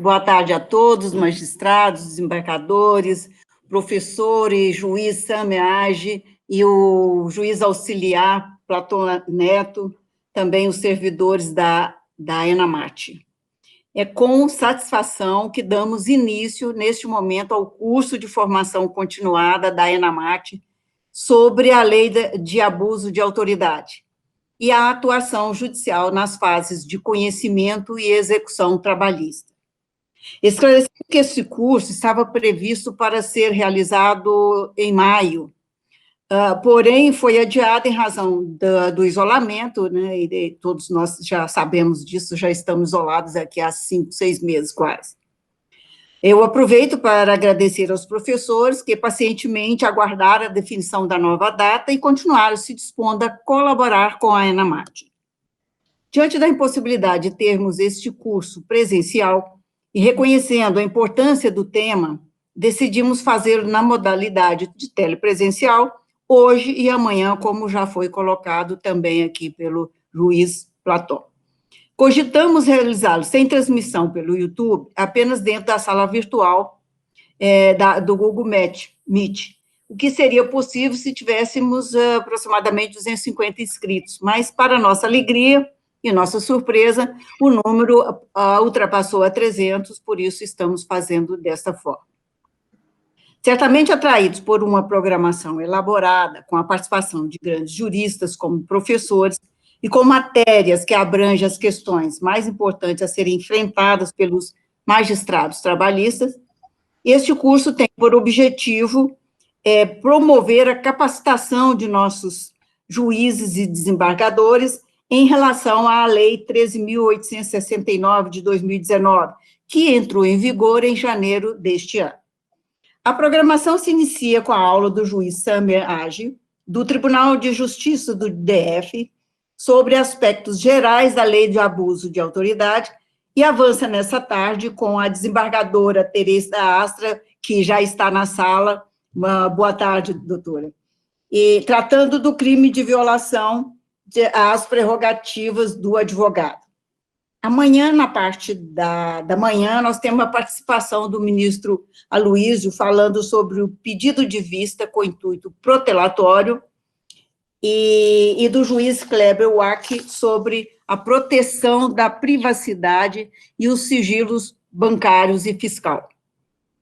boa tarde a todos, magistrados, desembargadores, professor e juiz Sameage e o juiz auxiliar Platão Neto, também os servidores da ENAMAT. É com satisfação que damos início, neste momento, ao curso de formação continuada da ENAMAT sobre a lei de abuso de autoridade e a atuação judicial nas fases de conhecimento e execução trabalhista. Esclarecer que esse curso estava previsto para ser realizado em maio, porém foi adiado em razão do isolamento, né, e todos nós já sabemos disso, já estamos isolados aqui há 5, 6 meses quase. Eu aproveito para agradecer aos professores que pacientemente aguardaram a definição da nova data e continuaram se dispondo a colaborar com a ENAMAT. Diante da impossibilidade de termos este curso presencial e reconhecendo a importância do tema, decidimos fazê-lo na modalidade de telepresencial, hoje e amanhã, como já foi colocado também aqui pelo juiz Platão. Cogitamos realizá-lo sem transmissão pelo YouTube, apenas dentro da sala virtual do Google Meet, o que seria possível se tivéssemos aproximadamente 250 inscritos, mas, para nossa alegria e nossa surpresa, o número ultrapassou a 300, por isso estamos fazendo desta forma. Certamente atraídos por uma programação elaborada, com a participação de grandes juristas como professores, e com matérias que abrangem as questões mais importantes a serem enfrentadas pelos magistrados trabalhistas, este curso tem por objetivo promover a capacitação de nossos juízes e desembargadores em relação à Lei 13.869 de 2019, que entrou em vigor em janeiro deste ano. A programação se inicia com a aula do juiz Sameage, do Tribunal de Justiça do DF, sobre aspectos gerais da lei de abuso de autoridade, e avança nessa tarde com a desembargadora Teresa Astra, que já está na sala. Boa tarde, doutora. E tratando do crime de violação às prerrogativas do advogado. Amanhã, na parte da manhã, nós temos a participação do ministro Aloísio, falando sobre o pedido de vista com intuito protelatório, e do juiz Kleber Wack sobre a proteção da privacidade e os sigilos bancários e fiscal.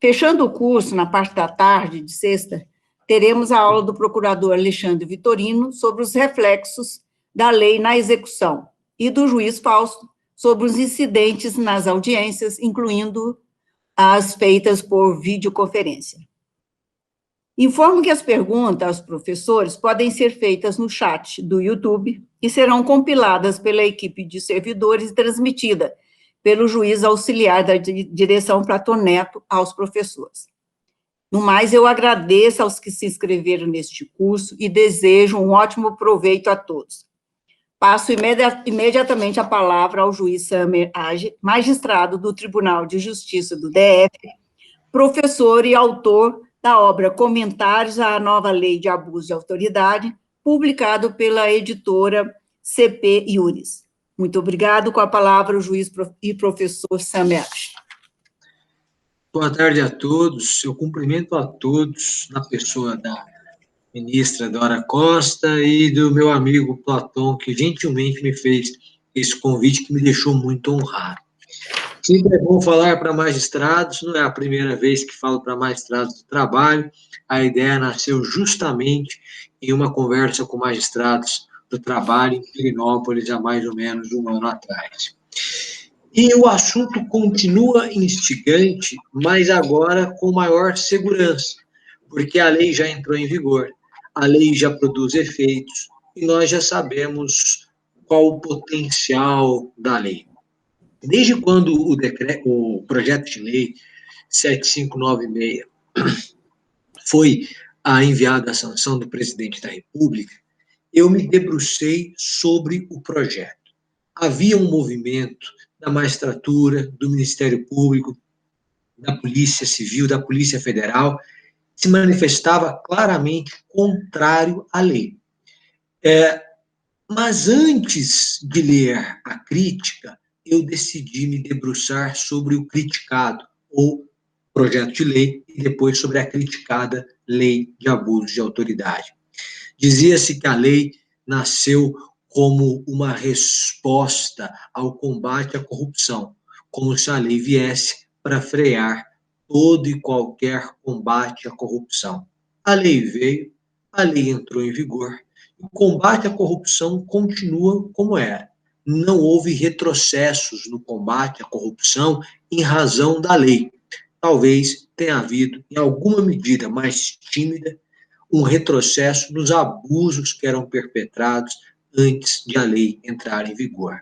Fechando o curso, na parte da tarde, de sexta, teremos a aula do procurador Alexandre Vitorino sobre os reflexos da lei na execução, e do juiz Fausto sobre os incidentes nas audiências, incluindo as feitas por videoconferência. Informo que as perguntas aos professores podem ser feitas no chat do YouTube e serão compiladas pela equipe de servidores e transmitida pelo juiz auxiliar da direção Platão Neto aos professores. No mais, eu agradeço aos que se inscreveram neste curso e desejo um ótimo proveito a todos. Passo imediatamente a palavra ao juiz Sameage, magistrado do Tribunal de Justiça do DF, professor e autor da obra Comentários à Nova Lei de Abuso de Autoridade, publicado pela editora CP Iuris. Muito obrigado. Com a palavra, o juiz e professor Sameage. Boa tarde a todos. Eu cumprimento a todos, na pessoa da ministra Dora Costa e do meu amigo Platão, que gentilmente me fez esse convite, que me deixou muito honrado. Sempre é bom falar para magistrados, não é a primeira vez que falo para magistrados do trabalho, a ideia nasceu justamente em uma conversa com magistrados do trabalho em Pirenópolis, há mais ou menos um ano atrás. E o assunto continua instigante, mas agora com maior segurança, porque a lei já entrou em vigor, a lei já produz efeitos, e nós já sabemos qual o potencial da lei. Desde quando o projeto de lei 7596 foi enviado à sanção do presidente da República, eu me debrucei sobre o projeto. Havia um movimento da magistratura, do Ministério Público, da Polícia Civil, da Polícia Federal, que se manifestava claramente contrário à lei. Mas antes de ler a crítica, eu decidi me debruçar sobre o criticado, ou projeto de lei, e depois sobre a criticada lei de abuso de autoridade. Dizia-se que a lei nasceu como uma resposta ao combate à corrupção, como se a lei viesse para frear todo e qualquer combate à corrupção. A lei veio, a lei entrou em vigor, e o combate à corrupção continua como era. Não houve retrocessos no combate à corrupção em razão da lei. Talvez tenha havido, em alguma medida mais tímida, um retrocesso nos abusos que eram perpetrados antes de a lei entrar em vigor.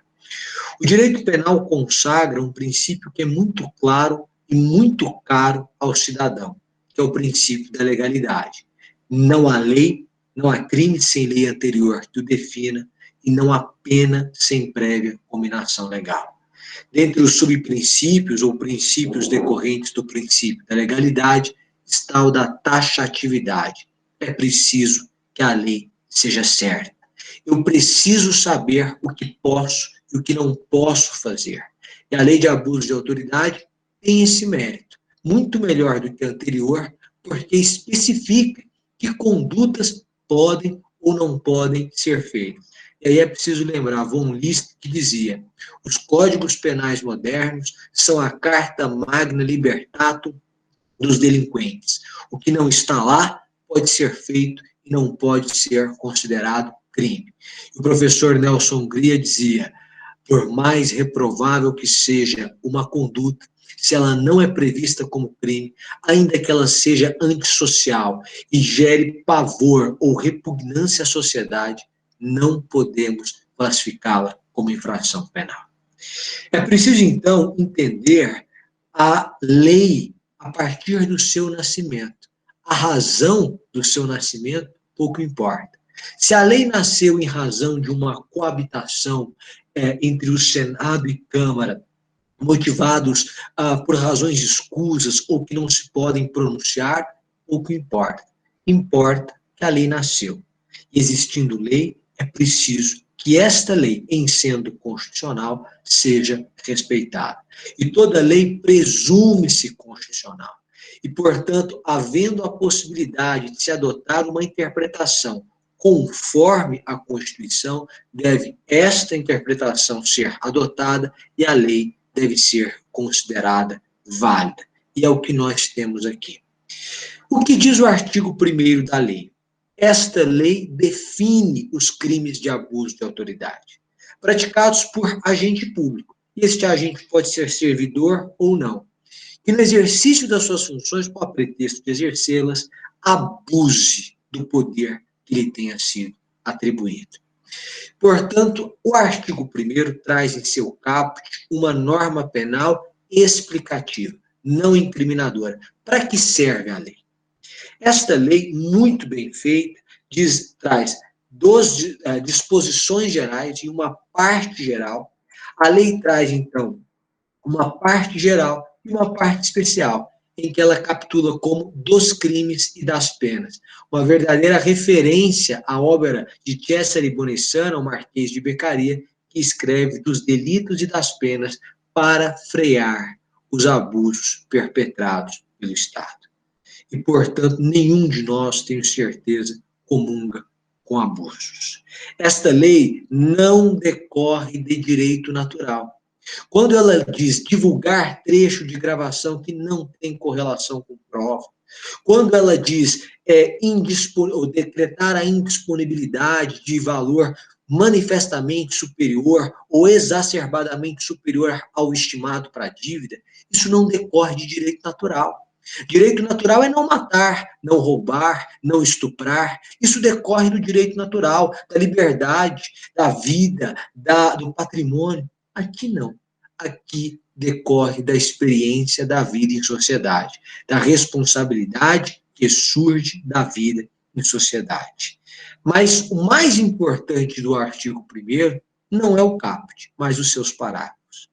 O direito penal consagra um princípio que é muito claro e muito caro ao cidadão, que é o princípio da legalidade. Não há lei, não há crime sem lei anterior que o defina, e não há pena sem prévia cominação legal. Dentre os subprincípios ou princípios decorrentes do princípio da legalidade está o da taxatividade. É preciso que a lei seja certa. Eu preciso saber o que posso e o que não posso fazer. E a lei de abuso de autoridade tem esse mérito, muito melhor do que a anterior, porque especifica que condutas podem ou não podem ser feitas. E aí é preciso lembrar von List, que dizia: os códigos penais modernos são a carta magna libertatum dos delinquentes. O que não está lá pode ser feito e não pode ser considerado crime. O professor Nelson Gria dizia: por mais reprovável que seja uma conduta, se ela não é prevista como crime, ainda que ela seja antissocial e gere pavor ou repugnância à sociedade, não podemos classificá-la como infração penal. É preciso, então, entender a lei a partir do seu nascimento. A razão do seu nascimento pouco importa. Se a lei nasceu em razão de uma coabitação entre o Senado e Câmara, motivados por razões escusas ou que não se podem pronunciar, pouco importa. Importa que a lei nasceu. E existindo lei, é preciso que esta lei, em sendo constitucional, seja respeitada. E toda lei presume-se constitucional. E, portanto, havendo a possibilidade de se adotar uma interpretação conforme a Constituição, deve esta interpretação ser adotada e a lei deve ser considerada válida. E é o que nós temos aqui. O que diz o artigo 1º da lei? Esta lei define os crimes de abuso de autoridade, praticados por agente público. Este agente pode ser servidor ou não, que no exercício das suas funções, com a pretexto de exercê-las, abuse do poder que lhe tenha sido atribuído. Portanto, o artigo 1º traz em seu caput uma norma penal explicativa, não incriminadora. Para que serve a lei? Esta lei, muito bem feita, traz disposições gerais e uma parte geral. A lei traz, então, uma parte geral e uma parte especial, em que ela capitula como dos crimes e das penas. Uma verdadeira referência à obra de Cesare Bonessana, o Marquês de Beccaria, que escreve dos delitos e das penas para frear os abusos perpetrados pelo Estado. E, portanto, nenhum de nós, tenho certeza, comunga com abusos. Esta lei não decorre de direito natural. Quando ela diz divulgar trecho de gravação que não tem correlação com prova, quando ela diz decretar a indisponibilidade de valor manifestamente superior ou exacerbadamente superior ao estimado para a dívida, isso não decorre de direito natural. Direito natural é não matar, não roubar, não estuprar. Isso decorre do direito natural, da liberdade, da vida, do patrimônio. Aqui não. Aqui decorre da experiência da vida em sociedade, da responsabilidade que surge da vida em sociedade. Mas o mais importante do artigo 1º não é o caput, mas os seus parágrafos.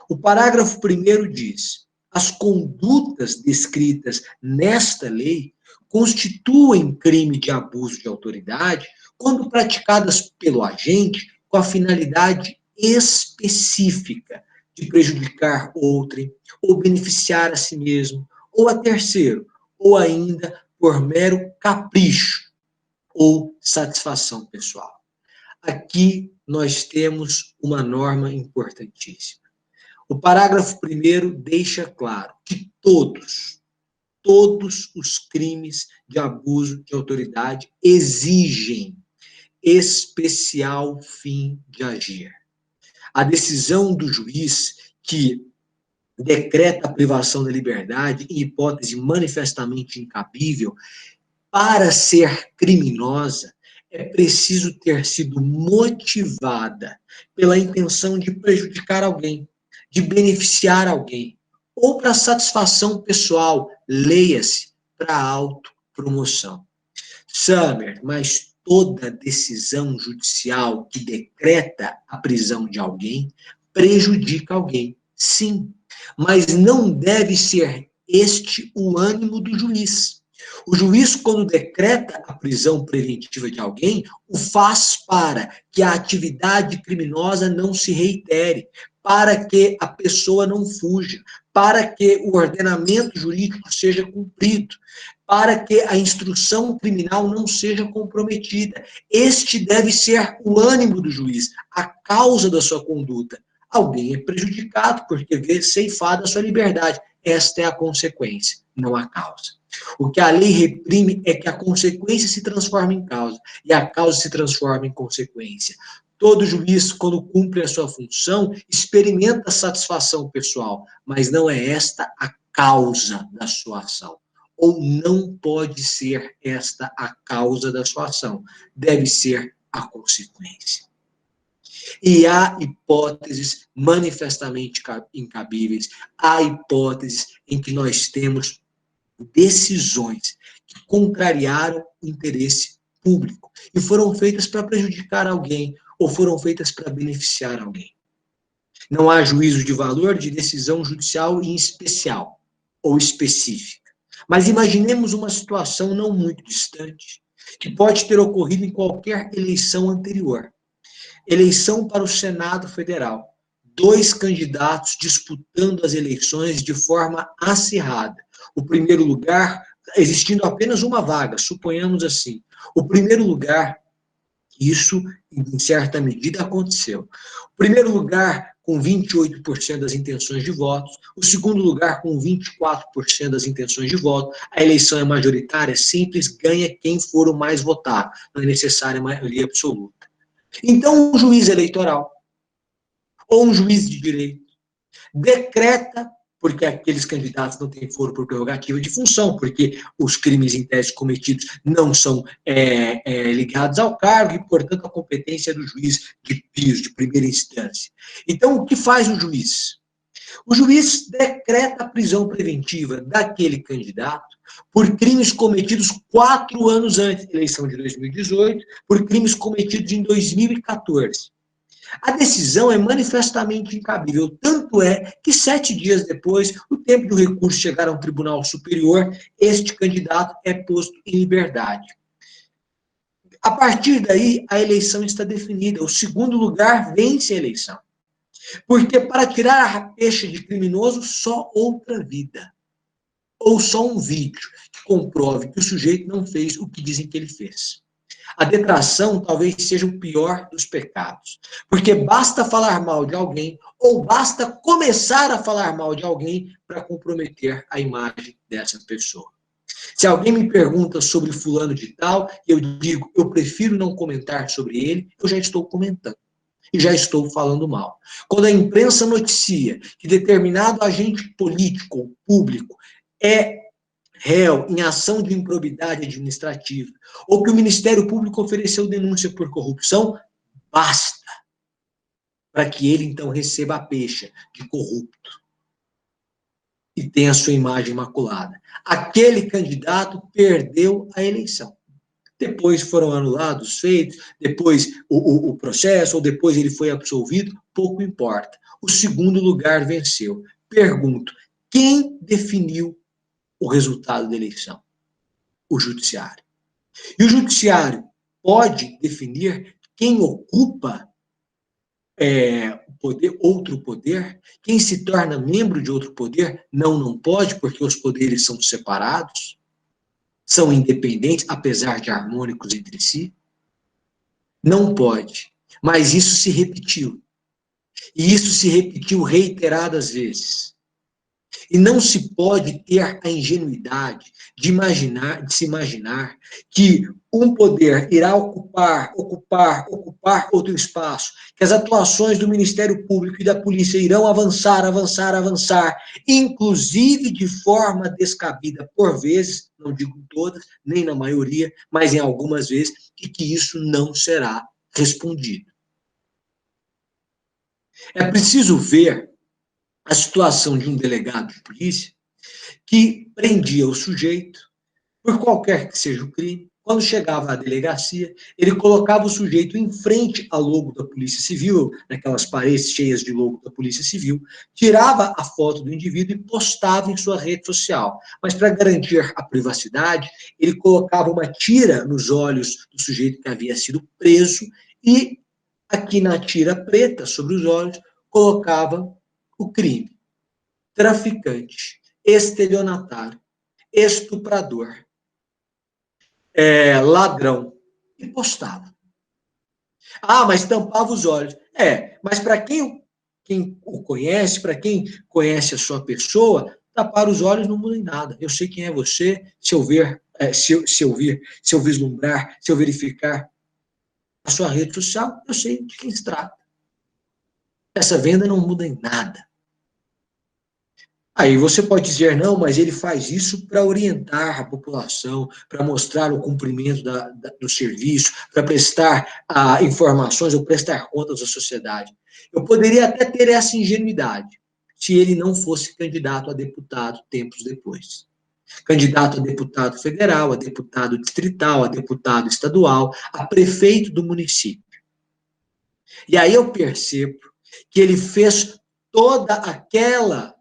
O parágrafo 1º diz: as condutas descritas nesta lei constituem crime de abuso de autoridade quando praticadas pelo agente com a finalidade específica de prejudicar outrem, ou beneficiar a si mesmo, ou a terceiro, ou ainda por mero capricho ou satisfação pessoal. Aqui nós temos uma norma importantíssima. O parágrafo 1º deixa claro que todos os crimes de abuso de autoridade exigem especial fim de agir. A decisão do juiz que decreta a privação da liberdade em hipótese manifestamente incabível, para ser criminosa, é preciso ter sido motivada pela intenção de prejudicar alguém, de beneficiar alguém, ou para satisfação pessoal, leia-se, para autopromoção. Summer, mas toda decisão judicial que decreta a prisão de alguém prejudica alguém, sim, mas não deve ser este o ânimo do juiz. O juiz, quando decreta a prisão preventiva de alguém, o faz para que a atividade criminosa não se reitere, para que a pessoa não fuja, para que o ordenamento jurídico seja cumprido, para que a instrução criminal não seja comprometida. Este deve ser o ânimo do juiz, a causa da sua conduta. Alguém é prejudicado porque vê ceifada a sua liberdade. Esta é a consequência, não a causa. O que a lei reprime é que a consequência se transforma em causa, e a causa se transforma em consequência. Todo juiz, quando cumpre a sua função, experimenta satisfação pessoal, mas não é esta a causa da sua ação. Ou não pode ser esta a causa da sua ação. Deve ser a consequência. E há hipóteses manifestamente incabíveis, há hipóteses em que nós temos decisões que contrariaram o interesse público e foram feitas para prejudicar alguém ou foram feitas para beneficiar alguém. Não há juízo de valor de decisão judicial em especial ou específica. Mas imaginemos uma situação não muito distante, que pode ter ocorrido em qualquer eleição anterior. Eleição para o Senado Federal. 2 candidatos disputando as eleições de forma acirrada. O primeiro lugar, existindo apenas uma vaga, suponhamos assim. O primeiro lugar, isso em certa medida aconteceu. O primeiro lugar com 28% das intenções de votos, o segundo lugar com 24% das intenções de voto. A eleição é majoritária, simples, ganha quem for o mais votado, não é necessária a maioria absoluta. Então, um juiz eleitoral, ou um juiz de direito, decreta, porque aqueles candidatos não têm foro por prerrogativa de função, porque os crimes em tese cometidos não são ligados ao cargo e, portanto, a competência é do juiz de piso, de primeira instância. Então, o que faz o juiz? O juiz decreta a prisão preventiva daquele candidato por crimes cometidos 4 anos antes da eleição de 2018, por crimes cometidos em 2014. A decisão é manifestamente incabível, tanto é que 7 dias depois, o tempo do recurso chegar a um tribunal superior, este candidato é posto em liberdade. A partir daí, a eleição está definida. O segundo lugar vence a eleição. Porque para tirar a peixe de criminoso, só outra vida. Ou só um vídeo que comprove que o sujeito não fez o que dizem que ele fez. A detração talvez seja o pior dos pecados, porque basta falar mal de alguém ou basta começar a falar mal de alguém para comprometer a imagem dessa pessoa. Se alguém me pergunta sobre fulano de tal, eu digo, eu prefiro não comentar sobre ele, eu já estou comentando. E já estou falando mal. Quando a imprensa noticia que determinado agente político ou público é réu em ação de improbidade administrativa, ou que o Ministério Público ofereceu denúncia por corrupção, basta para que ele, então, receba a peixe de corrupto e tenha a sua imagem maculada. Aquele candidato perdeu a eleição. Depois foram anulados os feitos, depois o processo, ou depois ele foi absolvido, pouco importa. O segundo lugar venceu. Pergunto, quem definiu o resultado da eleição? O judiciário. E o judiciário pode definir quem ocupa poder, outro poder? Quem se torna membro de outro poder não pode, porque os poderes são separados, são independentes, apesar de harmônicos entre si? Não pode. Mas isso se repetiu. E isso se repetiu reiteradas vezes. E não se pode ter a ingenuidade de se imaginar que um poder irá ocupar outro espaço, que as atuações do Ministério Público e da polícia irão avançar, inclusive de forma descabida, por vezes, não digo todas, nem na maioria, mas em algumas vezes, e que isso não será respondido. É preciso ver a situação de um delegado de polícia que prendia o sujeito, por qualquer que seja o crime. Quando chegava à delegacia, ele colocava o sujeito em frente ao logo da Polícia Civil, naquelas paredes cheias de logo da Polícia Civil, tirava a foto do indivíduo e postava em sua rede social. Mas, para garantir a privacidade, ele colocava uma tira nos olhos do sujeito que havia sido preso e, aqui na tira preta, sobre os olhos, colocava o crime: traficante, estelionatário, estuprador, ladrão, e postava. Ah, mas tampava os olhos. Mas para quem o conhece, para quem conhece a sua pessoa, tapar os olhos não muda em nada. Eu sei quem é você, se eu ver, se eu vislumbrar, se eu verificar a sua rede social, eu sei de quem se trata. Essa venda não muda em nada. Aí você pode dizer, não, mas ele faz isso para orientar a população, para mostrar o cumprimento do serviço, para prestar informações ou prestar contas à sociedade. Eu poderia até ter essa ingenuidade, se ele não fosse candidato a deputado tempos depois. Candidato a deputado federal, a deputado distrital, a deputado estadual, a prefeito do município. E aí eu percebo que ele fez toda aquela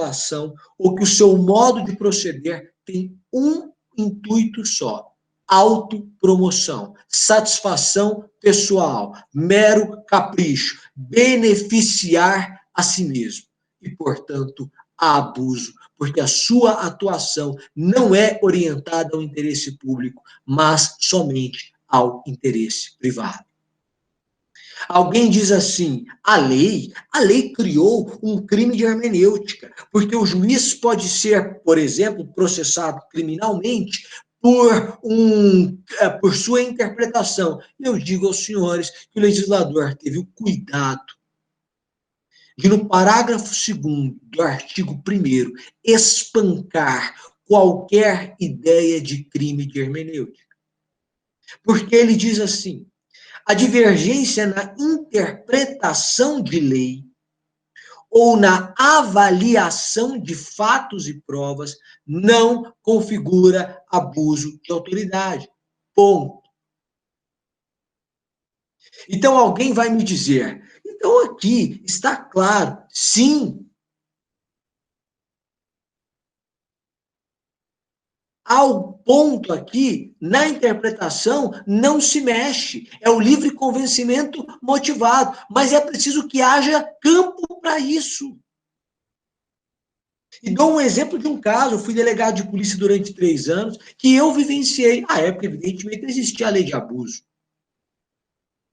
ação, ou que o seu modo de proceder tem um intuito só: autopromoção, satisfação pessoal, mero capricho, beneficiar a si mesmo. E, portanto, abuso, porque a sua atuação não é orientada ao interesse público, mas somente ao interesse privado. Alguém diz assim, a lei criou um crime de hermenêutica, porque o juiz pode ser, por exemplo, processado criminalmente por sua interpretação. Eu digo aos senhores que o legislador teve o cuidado de, no parágrafo 2º do artigo 1º, espancar qualquer ideia de crime de hermenêutica. Porque ele diz assim: a divergência na interpretação de lei ou na avaliação de fatos e provas não configura abuso de autoridade. Ponto. Então, alguém vai me dizer, então aqui está claro, sim, ao ponto aqui, na interpretação, não se mexe. É o livre convencimento motivado. Mas é preciso que haja campo para isso. E dou um exemplo de um caso. Eu fui delegado de polícia durante 3 anos, que eu vivenciei. À época, evidentemente, existia a lei de abuso.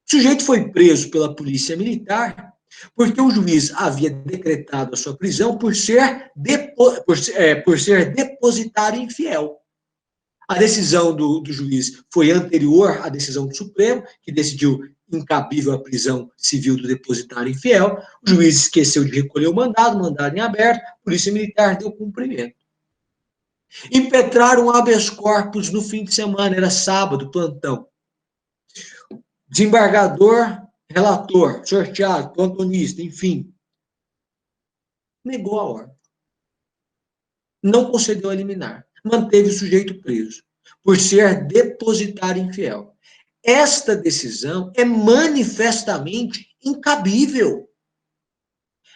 O sujeito foi preso pela polícia militar porque o juiz havia decretado a sua prisão por ser depositário infiel. A decisão do juiz foi anterior à decisão do Supremo, que decidiu incabível a prisão civil do depositário infiel. O juiz esqueceu de recolher o mandado em aberto, a Polícia Militar deu cumprimento. Impetraram habeas corpus no fim de semana, era sábado, plantão. Desembargador, relator, sorteado, plantonista, enfim, negou a ordem. Não concedeu a liminar. Manteve o sujeito preso por ser depositário infiel. Esta decisão é manifestamente incabível.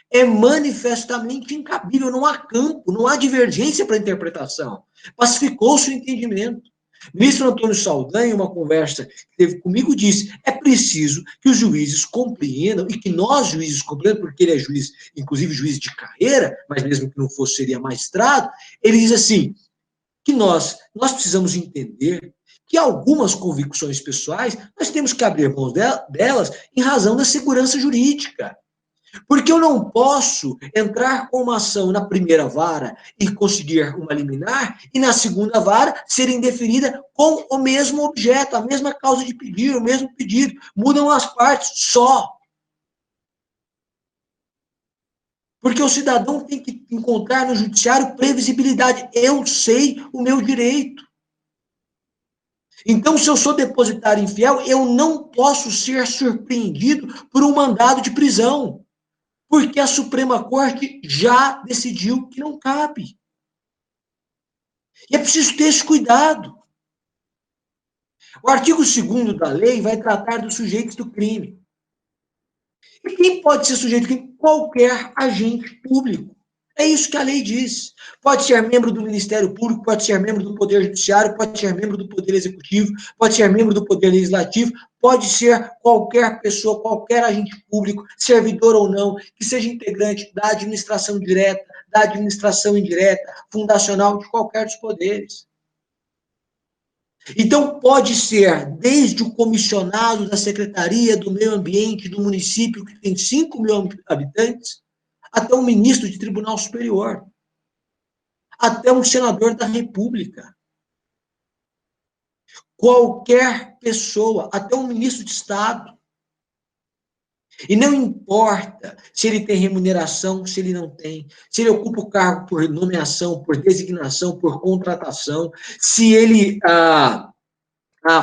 É manifestamente incabível. Não há campo, não há divergência para interpretação. Pacificou-se o entendimento. O ministro Antônio Saldanha, em uma conversa que teve comigo, disse: é preciso que os juízes compreendam, e que nós, juízes, compreendam, porque ele é juiz, inclusive juiz de carreira, mas mesmo que não fosse, seria magistrado. Ele diz assim, que nós precisamos entender que algumas convicções pessoais, nós temos que abrir mão delas em razão da segurança jurídica. Porque eu não posso entrar com uma ação na primeira vara e conseguir uma liminar, e na segunda vara ser indeferida com o mesmo objeto, a mesma causa de pedir, o mesmo pedido. Mudam as partes só. Porque o cidadão tem que encontrar no judiciário previsibilidade. Eu sei o meu direito. Então, se eu sou depositário infiel, eu não posso ser surpreendido por um mandado de prisão. Porque a Suprema Corte já decidiu que não cabe. E é preciso ter esse cuidado. O artigo 2º da lei vai tratar dos sujeitos do crime. E quem pode ser sujeito do crime? Qualquer agente público. É isso que a lei diz. Pode ser membro do Ministério Público, pode ser membro do Poder Judiciário, pode ser membro do Poder Executivo, pode ser membro do Poder Legislativo, pode ser qualquer pessoa, qualquer agente público, servidor ou não, que seja integrante da administração direta, da administração indireta, fundacional, de qualquer dos poderes. Então, pode ser desde o comissionado da Secretaria do Meio Ambiente do município, que tem 5 mil habitantes, até um ministro de Tribunal Superior, até um senador da República. Qualquer pessoa, até um ministro de Estado. E não importa se ele tem remuneração, se ele não tem, se ele ocupa o cargo por nomeação, por designação, por contratação, se ele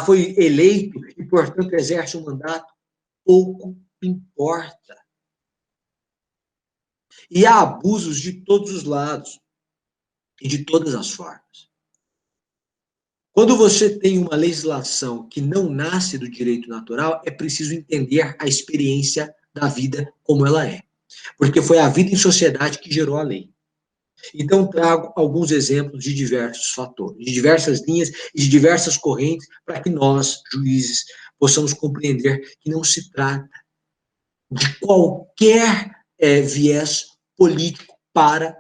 foi eleito e, portanto, exerce um mandato, pouco importa. E há abusos de todos os lados e de todas as formas. Quando você tem uma legislação que não nasce do direito natural, é preciso entender a experiência da vida como ela é. Porque foi a vida em sociedade que gerou a lei. Então, trago alguns exemplos de diversos fatores, de diversas linhas e de diversas correntes, para que nós, juízes, possamos compreender que não se trata de qualquer viés político para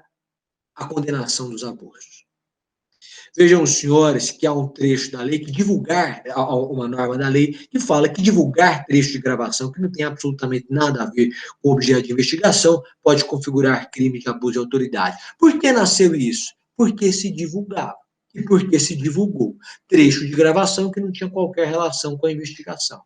a condenação dos abusos. Vejam, os senhores, que há um trecho da lei que uma norma da lei que fala que divulgar trecho de gravação que não tem absolutamente nada a ver com o objeto de investigação pode configurar crime de abuso de autoridade. Por que nasceu isso? Porque se divulgava. E porque se divulgou trecho de gravação que não tinha qualquer relação com a investigação.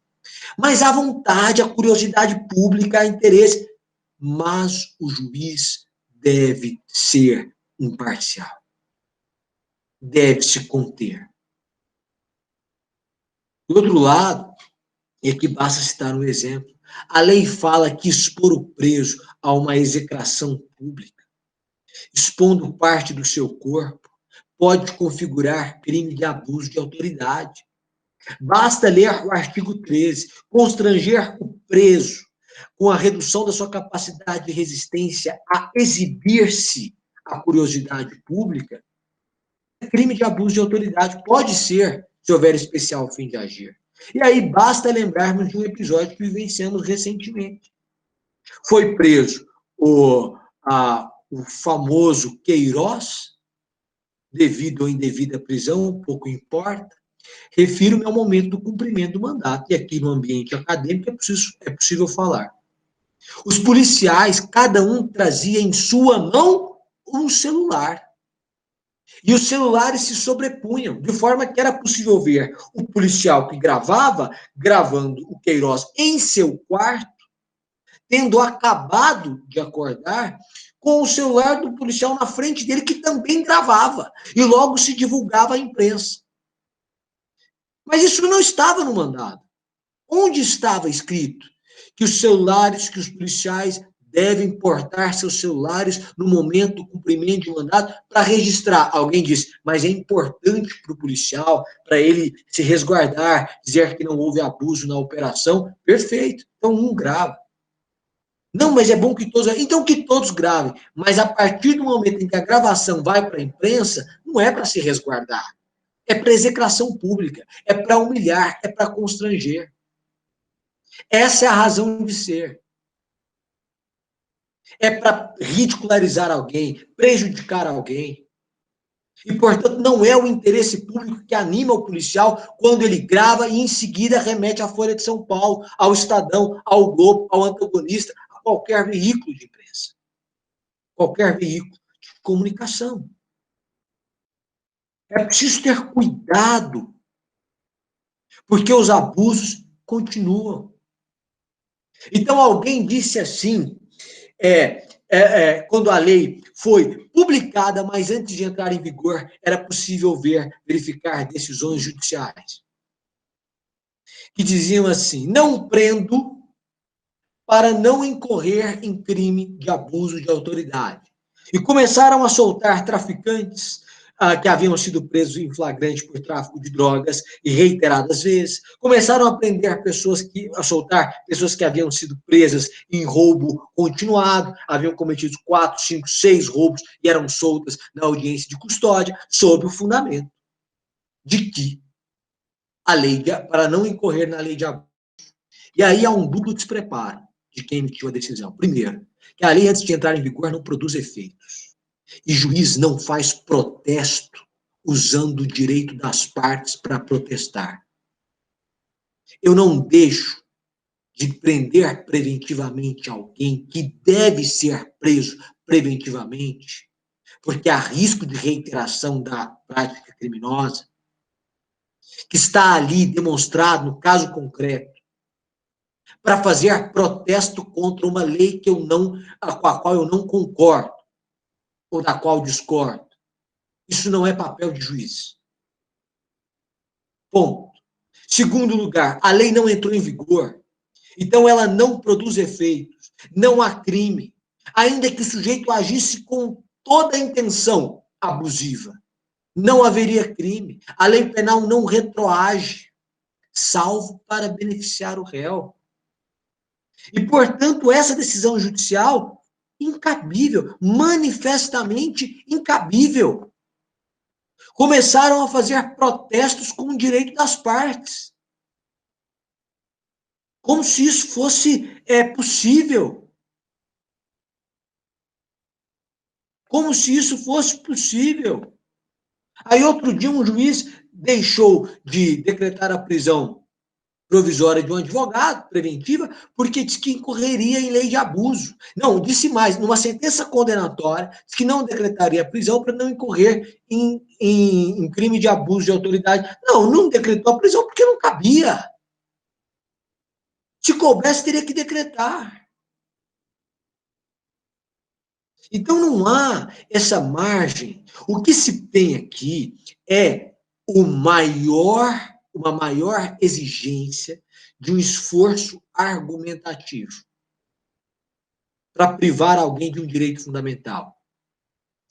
Mas a vontade, a curiosidade pública, a interesse, mas o juiz deve ser imparcial. Deve se conter. Do outro lado, e aqui basta citar um exemplo, a lei fala que expor o preso a uma execração pública, expondo parte do seu corpo, pode configurar crime de abuso de autoridade. Basta ler o artigo 13, constranger o preso com a redução da sua capacidade de resistência a exibir-se à curiosidade pública, é crime de abuso de autoridade. Pode ser, se houver especial fim de agir. E aí basta lembrarmos de um episódio que vivenciamos recentemente. Foi preso o famoso Queiroz, devido ou indevida prisão, pouco importa. Refiro-me ao momento do cumprimento do mandato. E aqui no ambiente acadêmico é possível falar. Os policiais, cada um trazia em sua mão um celular. E os celulares se sobrepunham, de forma que era possível ver o policial que gravava, gravando o Queiroz em seu quarto, tendo acabado de acordar, com o celular do policial na frente dele, que também gravava, e logo se divulgava à imprensa. Mas isso não estava no mandado. Onde estava escrito que os celulares, que os policiais devem portar seus celulares no momento do cumprimento de mandato para registrar? Alguém diz, mas é importante para o policial, para ele se resguardar, dizer que não houve abuso na operação. Perfeito. Então, um grava. Não, mas é bom que todos... Então, que todos gravem. Mas a partir do momento em que a gravação vai para a imprensa, não é para se resguardar. é para execração pública, é para humilhar, é para constranger. Essa é a razão de ser. É para ridicularizar alguém, prejudicar alguém. E, portanto, não é o interesse público que anima o policial quando ele grava e, em seguida, remete à Folha de São Paulo, ao Estadão, ao Globo, ao Antagonista, a qualquer veículo de imprensa, qualquer veículo de comunicação. É preciso ter cuidado, porque os abusos continuam. Então, alguém disse assim, quando a lei foi publicada, mas antes de entrar em vigor, era possível verificar decisões judiciais, que diziam assim: não prendo para não incorrer em crime de abuso de autoridade. E começaram a soltar traficantes que haviam sido presos em flagrante por tráfico de drogas e reiteradas vezes. Começaram a prender a soltar pessoas que haviam sido presas em roubo continuado, haviam cometido 4, 5, 6 roubos e eram soltas na audiência de custódia, sob o fundamento de que para não incorrer na lei de abuso. E aí há um duplo despreparo de quem emitiu a decisão. Primeiro, que a lei, antes de entrar em vigor, não produz efeitos. E juiz não faz protesto usando o direito das partes para protestar. Eu não deixo de prender preventivamente alguém que deve ser preso preventivamente, porque há risco de reiteração da prática criminosa, que está ali demonstrado no caso concreto, para fazer protesto contra uma lei com a qual eu não concordo, ou da qual discordo. Isso não é papel de juiz. Ponto. Segundo lugar, a lei não entrou em vigor, então ela não produz efeitos, não há crime, ainda que o sujeito agisse com toda a intenção abusiva. Não haveria crime. A lei penal não retroage, salvo para beneficiar o réu. E, portanto, essa decisão judicial, incabível, manifestamente incabível. Começaram a fazer protestos com o direito das partes. Como se isso fosse possível. Como se isso fosse possível. Aí, outro dia, um juiz deixou de decretar a prisão provisória de um advogado, preventiva, porque disse que incorreria em lei de abuso. Não, disse mais, numa sentença condenatória, disse que não decretaria a prisão para não incorrer em crime de abuso de autoridade. Não decretou a prisão porque não cabia. Se coubesse, teria que decretar. Então, não há essa margem. O que se tem aqui é uma maior exigência de um esforço argumentativo para privar alguém de um direito fundamental,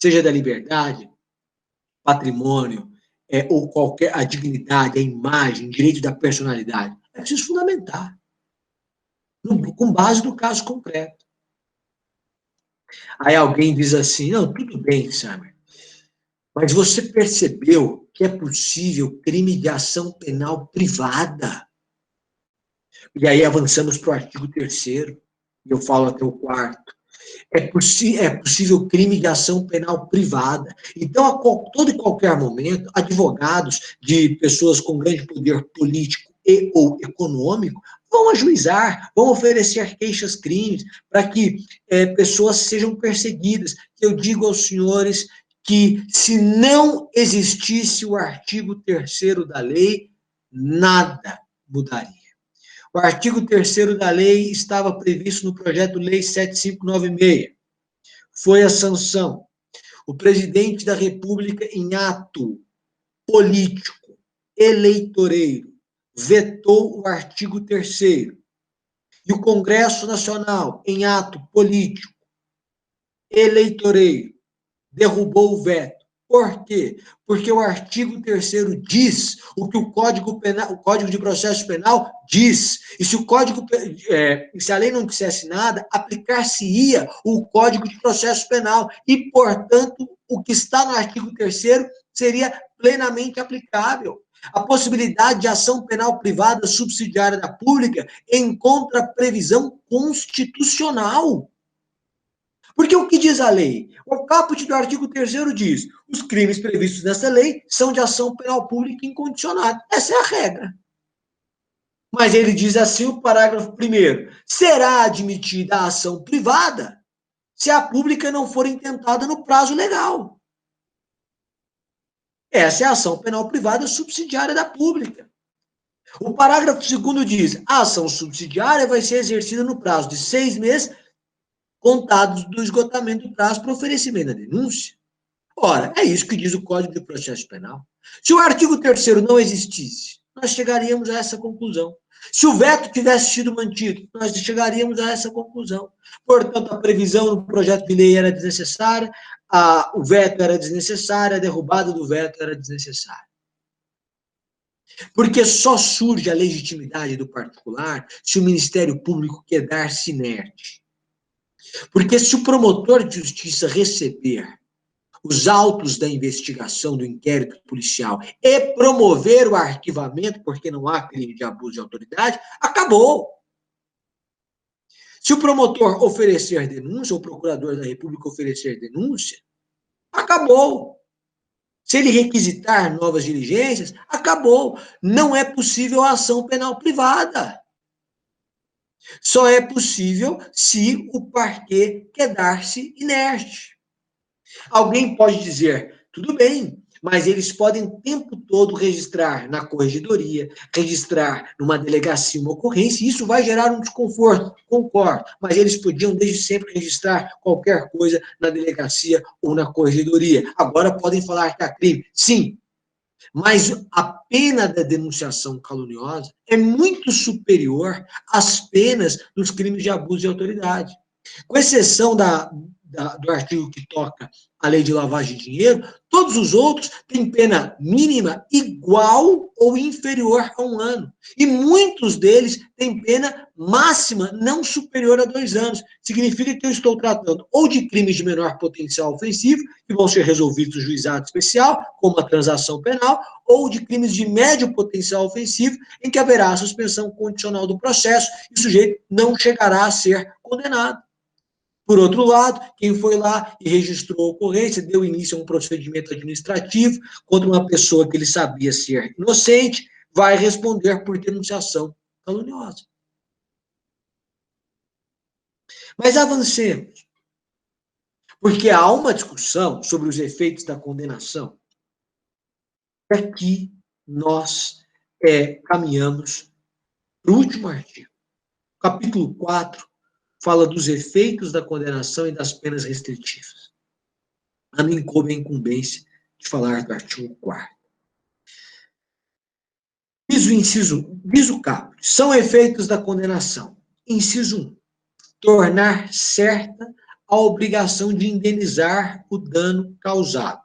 seja da liberdade, patrimônio, ou a dignidade, a imagem, direito da personalidade. É preciso fundamentar, com base no caso concreto. Aí alguém diz assim, não, tudo bem, Samer, mas você percebeu que é possível crime de ação penal privada? E aí avançamos para o artigo 3º, e eu falo até o 4º. É possível crime de ação penal privada. Então, a todo e qualquer momento, advogados de pessoas com grande poder político e ou econômico vão ajuizar, vão oferecer queixas-crimes para que pessoas sejam perseguidas. Eu digo aos senhores que, se não existisse o artigo 3º da lei, nada mudaria. O artigo 3º da lei estava previsto no projeto Lei 7596. Foi a sanção. O presidente da República, em ato político, eleitoreiro, vetou o artigo 3º. E o Congresso Nacional, em ato político, eleitoreiro, derrubou o veto. Por quê? Porque o artigo 3º diz o que o Código de Processo Penal diz. E se a lei não dissesse nada, aplicar-se-ia o Código de Processo Penal. E, portanto, o que está no artigo 3º seria plenamente aplicável. A possibilidade de ação penal privada subsidiária da pública encontra previsão constitucional. Porque o que diz a lei? O caput do artigo 3º diz: os crimes previstos nessa lei são de ação penal pública incondicionada. Essa é a regra. Mas ele diz assim, o parágrafo 1º, será admitida a ação privada se a pública não for intentada no prazo legal. Essa é a ação penal privada subsidiária da pública. O parágrafo 2º diz: a ação subsidiária vai ser exercida no prazo de 6 meses, contados do esgotamento do prazo para oferecimento da denúncia. Ora, é isso que diz o Código de Processo Penal. Se o artigo 3º não existisse, nós chegaríamos a essa conclusão. Se o veto tivesse sido mantido, nós chegaríamos a essa conclusão. Portanto, a previsão do projeto de lei era desnecessária, o veto era desnecessário, a derrubada do veto era desnecessária. Porque só surge a legitimidade do particular se o Ministério Público quedar-se inerte. Porque se o promotor de justiça receber os autos da investigação do inquérito policial e promover o arquivamento, porque não há crime de abuso de autoridade, acabou. Se o promotor oferecer denúncia, ou o procurador da República oferecer denúncia, acabou. Se ele requisitar novas diligências, acabou. Não é possível a ação penal privada. Só é possível se o parquê quedar-se inerte. Alguém pode dizer, tudo bem, mas eles podem o tempo todo registrar na corregedoria, registrar numa delegacia uma ocorrência, e isso vai gerar um desconforto, concordo, mas eles podiam desde sempre registrar qualquer coisa na delegacia ou na corregedoria. Agora podem falar que há crime. Sim, mas a pena da denunciação caluniosa é muito superior às penas dos crimes de abuso de autoridade. Com exceção do artigo que toca a lei de lavagem de dinheiro, todos os outros têm pena mínima igual ou inferior a 1 ano. E muitos deles têm pena máxima não superior a 2 anos. Significa que eu estou tratando ou de crimes de menor potencial ofensivo, que vão ser resolvidos no juizado especial, como a transação penal, ou de crimes de médio potencial ofensivo, em que haverá a suspensão condicional do processo e o sujeito não chegará a ser condenado. Por outro lado, quem foi lá e registrou a ocorrência, deu início a um procedimento administrativo contra uma pessoa que ele sabia ser inocente, vai responder por denunciação caluniosa. Mas avancemos, porque há uma discussão sobre os efeitos da condenação. Aqui nós caminhamos para o último artigo. Capítulo 4 fala dos efeitos da condenação e das penas restritivas. A mim coube a incumbência de falar do artigo 4º. Diz o caput, são efeitos da condenação. Inciso 1, tornar certa a obrigação de indenizar o dano causado,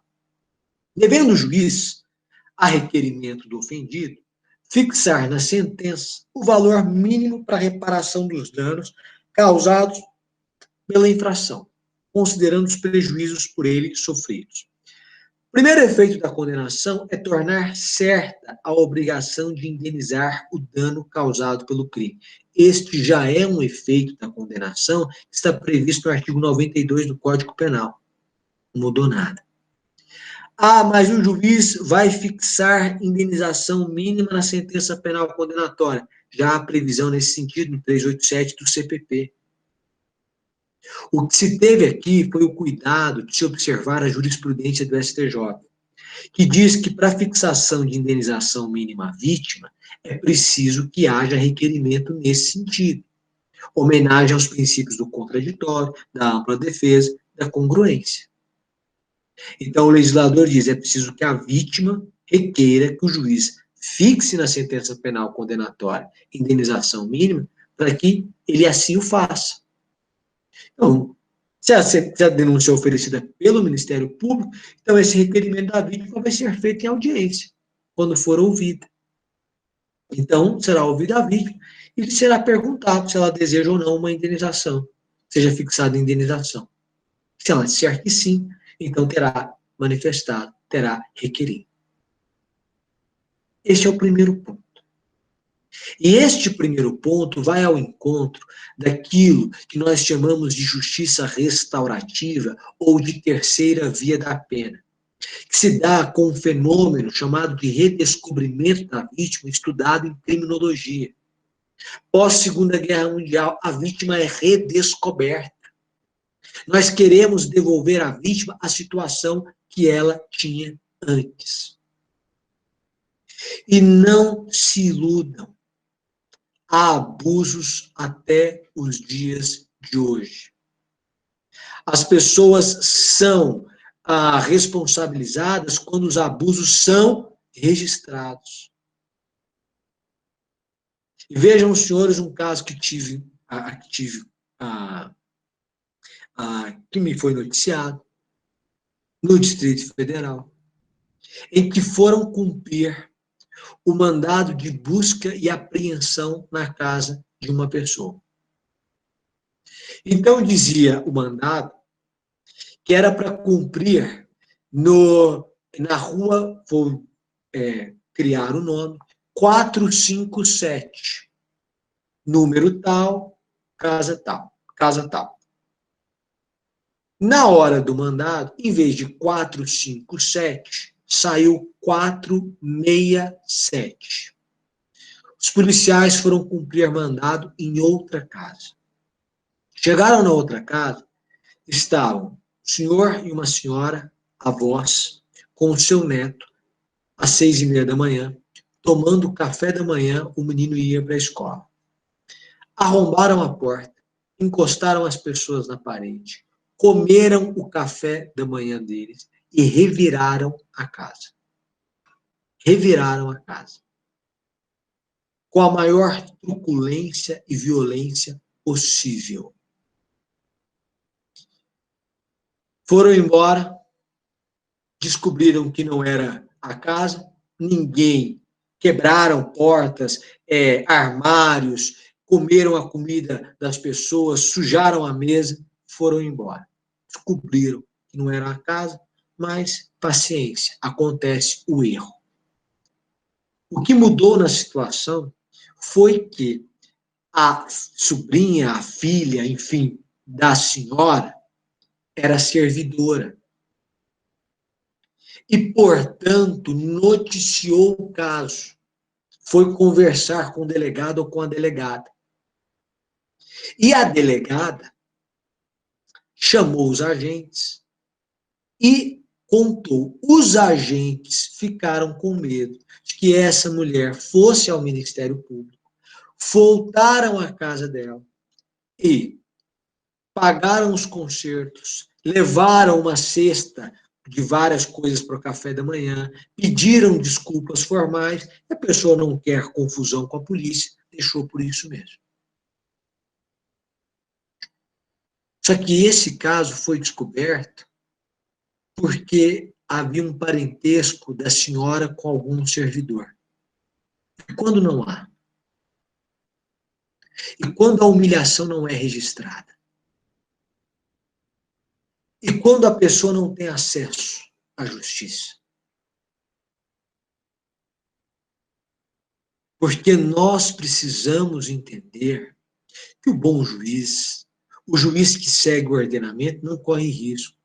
devendo o juiz, a requerimento do ofendido, fixar na sentença o valor mínimo para reparação dos danos causados pela infração, considerando os prejuízos por ele sofridos. O primeiro efeito da condenação é tornar certa a obrigação de indenizar o dano causado pelo crime. Este já é um efeito da condenação que está previsto no artigo 92 do Código Penal. Não mudou nada. Mas o juiz vai fixar indenização mínima na sentença penal condenatória. Já há previsão nesse sentido no 387 do CPP. O que se teve aqui foi o cuidado de se observar a jurisprudência do STJ, que diz que para fixação de indenização mínima à vítima é preciso que haja requerimento nesse sentido. Homenagem aos princípios do contraditório, da ampla defesa, da congruência. Então, o legislador diz, é preciso que a vítima requeira que o juiz fixe na sentença penal condenatória indenização mínima para que ele assim o faça. Então, se a denúncia é oferecida pelo Ministério Público, então esse requerimento da vítima vai ser feito em audiência, quando for ouvida. Então, será ouvida a vítima e será perguntado se ela deseja ou não uma indenização, seja fixada a indenização. Se ela disser que sim, então terá manifestado terá requerido. Este é o primeiro ponto. E este primeiro ponto vai ao encontro daquilo que nós chamamos de justiça restaurativa ou de terceira via da pena, que se dá com um fenômeno chamado de redescobrimento da vítima, estudado em criminologia. Pós-Segunda Guerra Mundial, a vítima é redescoberta. Nós queremos devolver à vítima a situação que ela tinha antes. E não se iludam. Há abusos até os dias de hoje. As pessoas são responsabilizadas quando os abusos são registrados. E vejam, senhores, um caso que que me foi noticiado no Distrito Federal, em que foram cumprir o mandado de busca e apreensão na casa de uma pessoa. Então, dizia o mandado que era para cumprir na rua, vou criar o nome, 457, número tal, casa tal, casa tal. Na hora do mandado, em vez de 457, saiu 467. Os policiais foram cumprir mandado em outra casa. Chegaram na outra casa, estavam o senhor e uma senhora, avós, com o seu neto, às 6h30 da manhã, tomando café da manhã, o menino ia para a escola. Arrombaram a porta, encostaram as pessoas na parede, comeram o café da manhã deles e reviraram a casa. Reviraram a casa. Com a maior truculência e violência possível. Foram embora, descobriram que não era a casa, ninguém, quebraram portas, armários, comeram a comida das pessoas, sujaram a mesa, foram embora. Descobriram que não era a casa, mas paciência, acontece o erro. O que mudou na situação foi que a sobrinha, a filha, enfim, da senhora, era servidora. E, portanto, noticiou o caso. Foi conversar com o delegado ou com a delegada. E a delegada chamou os agentes e contou. Os agentes ficaram com medo de que essa mulher fosse ao Ministério Público, voltaram à casa dela e pagaram os concertos, levaram uma cesta de várias coisas para o café da manhã, pediram desculpas formais, a pessoa não quer confusão com a polícia, deixou por isso mesmo. Só que esse caso foi descoberto porque havia um parentesco da senhora com algum servidor. E quando não há? E quando a humilhação não é registrada? E quando a pessoa não tem acesso à justiça? Porque nós precisamos entender que o bom juiz, o juiz que segue o ordenamento, não corre risco.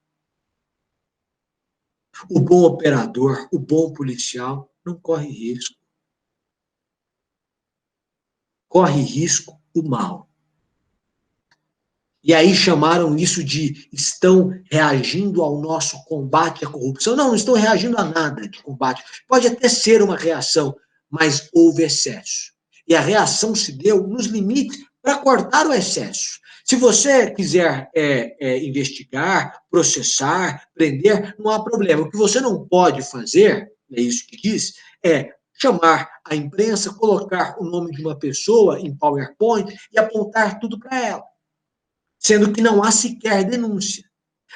O bom operador, o bom policial, não corre risco. Corre risco o mal. E aí chamaram isso de estão reagindo ao nosso combate à corrupção. Não, não estão reagindo a nada de combate. Pode até ser uma reação, mas houve excesso. E a reação se deu nos limites para cortar o excesso. Se você quiser investigar, processar, prender, não há problema. O que você não pode fazer, é isso que diz, é chamar a imprensa, colocar o nome de uma pessoa em PowerPoint e apontar tudo para ela. Sendo que não há sequer denúncia.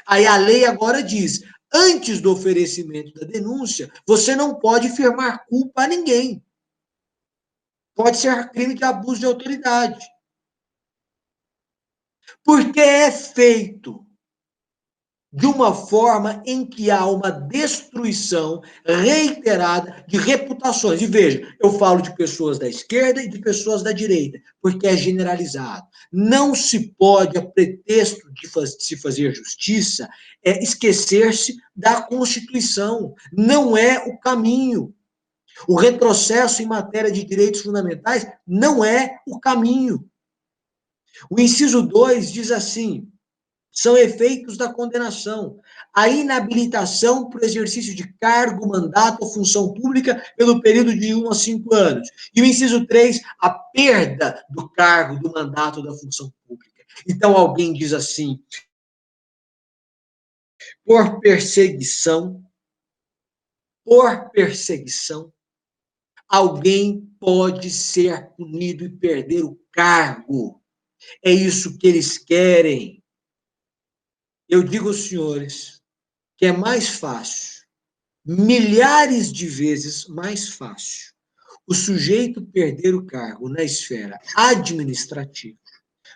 Aí a lei agora diz, antes do oferecimento da denúncia, você não pode firmar culpa a ninguém. Pode ser crime de abuso de autoridade. Porque é feito de uma forma em que há uma destruição reiterada de reputações. E veja, eu falo de pessoas da esquerda e de pessoas da direita, porque é generalizado. Não se pode, a pretexto de se fazer justiça, esquecer-se da Constituição. Não é o caminho. O retrocesso em matéria de direitos fundamentais não é o caminho. O inciso 2 diz assim: são efeitos da condenação, a inabilitação para o exercício de cargo, mandato ou função pública pelo período de 1 a 5 anos. E o inciso 3, a perda do cargo, do mandato ou da função pública. Então, alguém diz assim: por perseguição, alguém pode ser punido e perder o cargo. É isso que eles querem. Eu digo aos senhores que é mais fácil, milhares de vezes mais fácil, o sujeito perder o cargo na esfera administrativa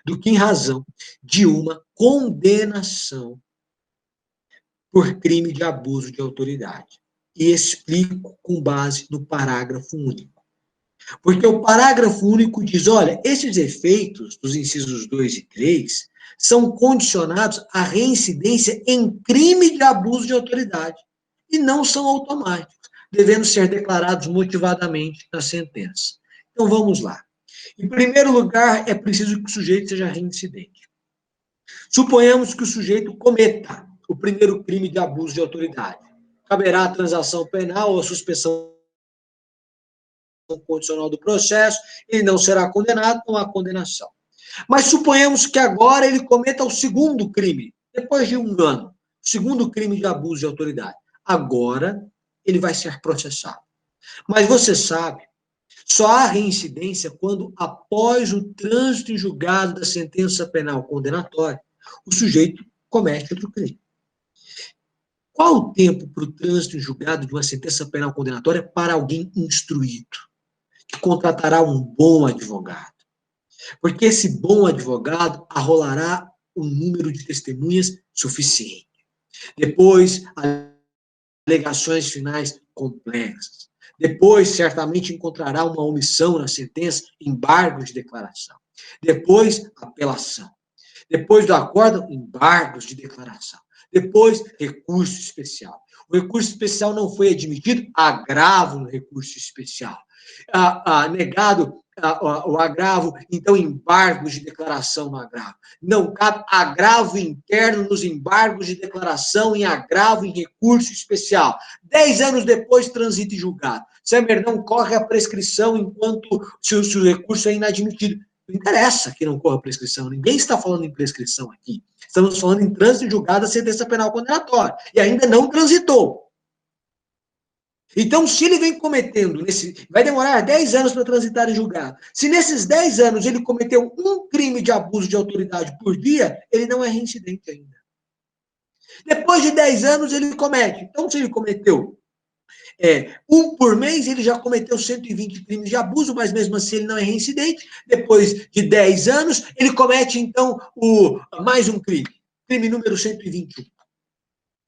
do que em razão de uma condenação por crime de abuso de autoridade. E explico com base no parágrafo único. Porque o parágrafo único diz, olha, esses efeitos dos incisos 2 e 3 são condicionados à reincidência em crime de abuso de autoridade e não são automáticos, devendo ser declarados motivadamente na sentença. Então, vamos lá. Em primeiro lugar, é preciso que o sujeito seja reincidente. Suponhamos que o sujeito cometa o primeiro crime de abuso de autoridade. Caberá a transação penal ou a suspensão condicional do processo, ele não será condenado, não há condenação. Mas suponhamos que agora ele cometa o segundo crime, depois de 1 ano, segundo crime de abuso de autoridade. Agora ele vai ser processado. Mas você sabe, só há reincidência quando, após o trânsito em julgado da sentença penal condenatória, o sujeito comete outro crime. Qual o tempo para o trânsito em julgado de uma sentença penal condenatória para alguém instruído, que contratará um bom advogado? Porque esse bom advogado arrolará um número de testemunhas suficiente. Depois, alegações finais complexas. Depois, certamente encontrará uma omissão na sentença, embargo de declaração. Depois, apelação. Depois do acórdão, embargos de declaração. Depois, recurso especial. O recurso especial não foi admitido, agravo no recurso especial. Negado o agravo, então embargos de declaração no agravo. Não cabe agravo interno nos embargos de declaração, em agravo em recurso especial. 10 anos depois, transita em julgado. Semer não corre a prescrição enquanto se o recurso é inadmitido. Não interessa que não corra prescrição. Ninguém está falando em prescrição aqui. Estamos falando em trânsito em julgado da sentença penal condenatória. E ainda não transitou. Então, se ele vem cometendo, vai demorar 10 anos para transitar em julgado. Se nesses 10 anos ele cometeu um crime de abuso de autoridade por dia, ele não é reincidente ainda. Depois de 10 anos, ele comete. Então, se ele cometeu um por mês, ele já cometeu 120 crimes de abuso, mas mesmo assim ele não é reincidente. Depois de 10 anos, ele comete, então, mais um crime. Crime número 121.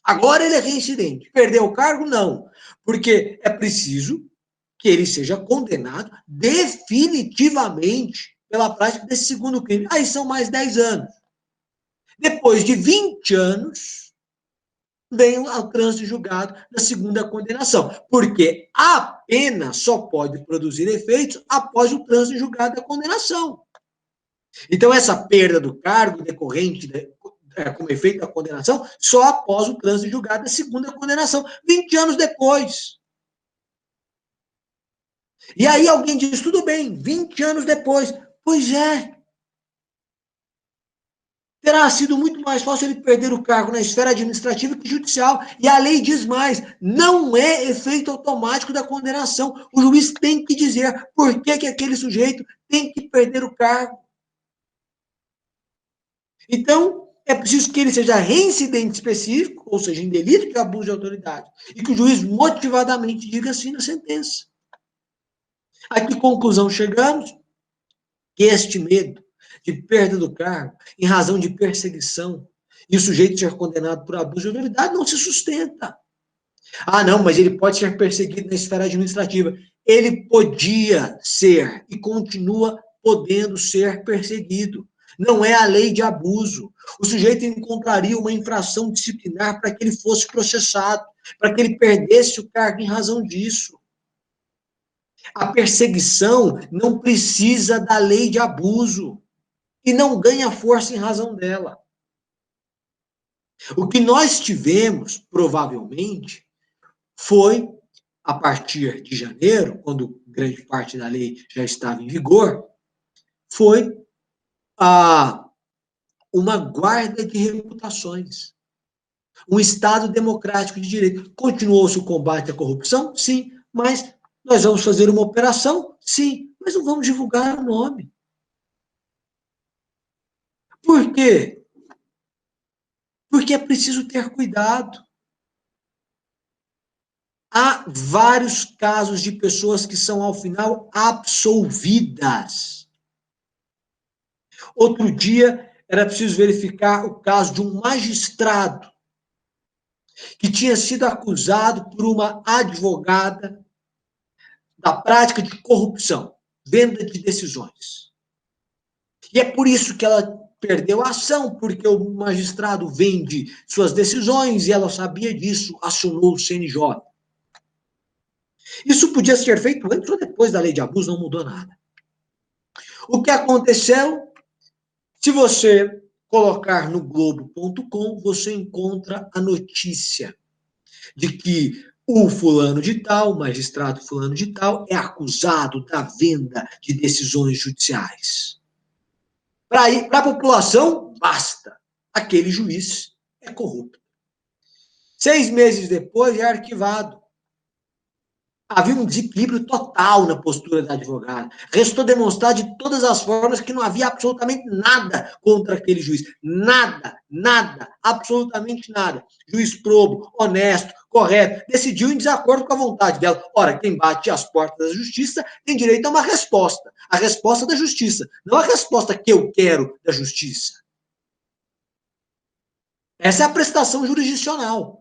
Agora ele é reincidente. Perdeu o cargo? Não. Porque é preciso que ele seja condenado definitivamente pela prática desse segundo crime. Aí são mais 10 anos. Depois de 20 anos, vem o trânsito julgado da segunda condenação. Porque a pena só pode produzir efeitos após o trânsito julgado da condenação. Então, essa perda do cargo decorrente como efeito da condenação, só após o trânsito julgado da segunda condenação, 20 anos depois. E aí alguém diz, tudo bem, 20 anos depois. Pois é. Terá sido muito mais fácil ele perder o cargo na esfera administrativa que judicial. E a lei diz mais, não é efeito automático da condenação. O juiz tem que dizer por que aquele sujeito tem que perder o cargo. Então, é preciso que ele seja reincidente específico, ou seja, em delito de abuso de autoridade, e que o juiz motivadamente diga assim na sentença. A que conclusão chegamos? Que este medo de perda do cargo, em razão de perseguição, E o sujeito ser condenado por abuso de autoridade não se sustenta. Ah, não, mas ele pode ser perseguido na esfera administrativa. Ele podia ser e continua podendo ser perseguido. Não é a lei de abuso. O sujeito encontraria uma infração disciplinar para que ele fosse processado, para que ele perdesse o cargo em razão disso. A perseguição não precisa da lei de abuso e não ganha força em razão dela. O que nós tivemos, provavelmente, foi, a partir de janeiro, quando grande parte da lei já estava em vigor, foi uma guarda de reputações. Um Estado democrático de direito. Continuou-se o combate à corrupção? Sim. Mas nós vamos fazer uma operação? Sim. Mas não vamos divulgar o nome. Por quê? Porque é preciso ter cuidado. Há vários casos de pessoas que são, ao final, absolvidas. Outro dia, era preciso verificar o caso de um magistrado que tinha sido acusado por uma advogada da prática de corrupção, venda de decisões. E é por isso que ela perdeu a ação, porque o magistrado vende suas decisões e ela sabia disso, acionou o CNJ. Isso podia ser feito antes ou depois da lei de abuso, não mudou nada. O que aconteceu? Se você colocar no Globo.com, você encontra a notícia de que o fulano de tal, o magistrado fulano de tal, é acusado da venda de decisões judiciais. Para a população, basta. Aquele juiz é corrupto. 6 meses depois, é arquivado. Havia um desequilíbrio total na postura da advogada. Restou demonstrar de todas as formas que não havia absolutamente nada contra aquele juiz. Nada, nada, absolutamente nada. Juiz probo, honesto, correto, decidiu em desacordo com a vontade dela. Ora, quem bate às portas da justiça tem direito a uma resposta. A resposta da justiça, não a resposta que eu quero da justiça. Essa é a prestação jurisdicional.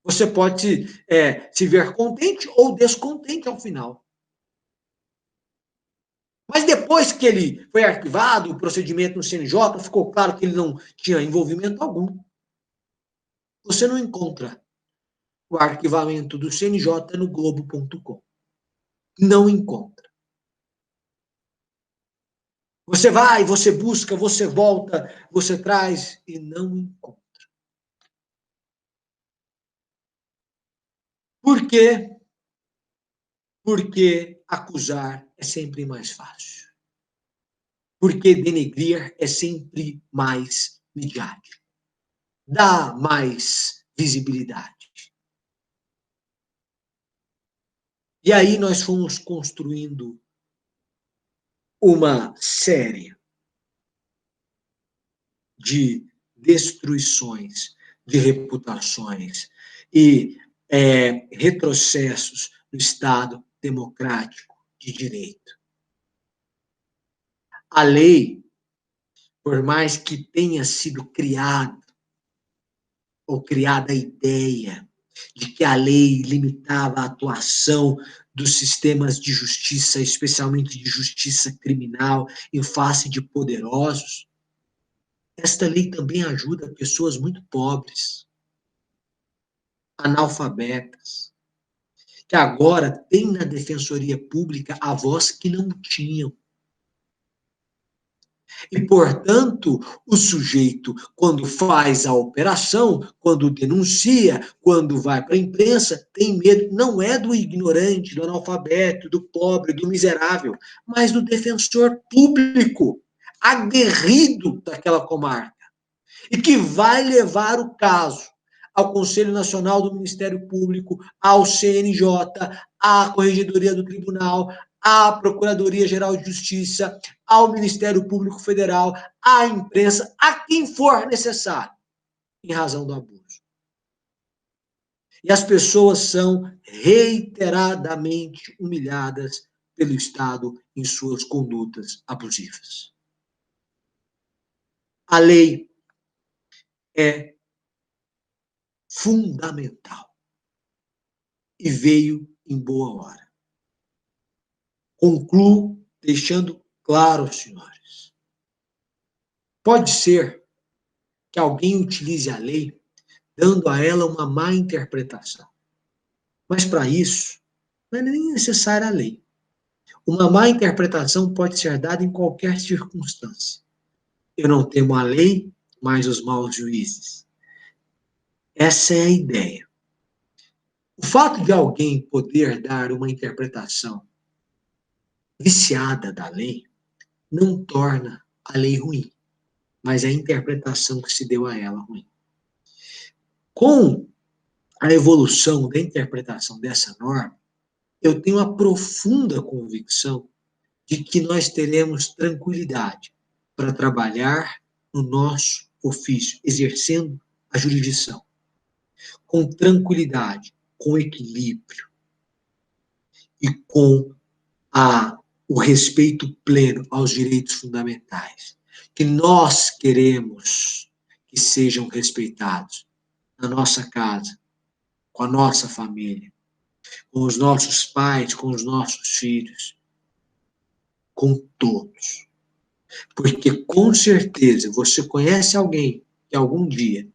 Você pode se ver contente ou descontente ao final. Mas depois que ele foi arquivado, o procedimento no CNJ, ficou claro que ele não tinha envolvimento algum. Você não encontra o arquivamento do CNJ no Globo.com. Não encontra. Você vai, você busca, você volta, você traz e não encontra. Por quê? Porque acusar é sempre mais fácil. Porque denegrir é sempre mais midiático. Dá mais visibilidade. E aí nós fomos construindo uma série de destruições de reputações e retrocessos no Estado democrático de direito. A lei, por mais que tenha sido criada, ou criada a ideia de que a lei limitava a atuação dos sistemas de justiça, especialmente de justiça criminal, em face de poderosos, esta lei também ajuda pessoas muito pobres, analfabetas, que agora têm na Defensoria Pública a voz que não tinham. E, portanto, o sujeito, quando faz a operação, quando denuncia, quando vai para a imprensa, tem medo, não é do ignorante, do analfabeto, do pobre, do miserável, mas do defensor público, aguerrido daquela comarca, e que vai levar o caso ao Conselho Nacional do Ministério Público, ao CNJ, à Corregedoria do Tribunal, à Procuradoria-Geral de Justiça, ao Ministério Público Federal, à imprensa, a quem for necessário, em razão do abuso. E as pessoas são reiteradamente humilhadas pelo Estado em suas condutas abusivas. A lei é fundamental e veio em boa hora. Concluo deixando claro, senhores, pode ser que alguém utilize a lei dando a ela uma má interpretação, mas para isso não é nem necessária a lei. Uma má interpretação pode ser dada em qualquer circunstância. Eu não temo a lei, mas os maus juízes. Essa é a ideia. O fato de alguém poder dar uma interpretação viciada da lei não torna a lei ruim, mas a interpretação que se deu a ela ruim. Com a evolução da interpretação dessa norma, eu tenho a profunda convicção de que nós teremos tranquilidade para trabalhar no nosso ofício, exercendo a jurisdição, com tranquilidade, com equilíbrio e com o respeito pleno aos direitos fundamentais, que nós queremos que sejam respeitados na nossa casa, com a nossa família, com os nossos pais, com os nossos filhos, com todos. Porque, com certeza, você conhece alguém que algum dia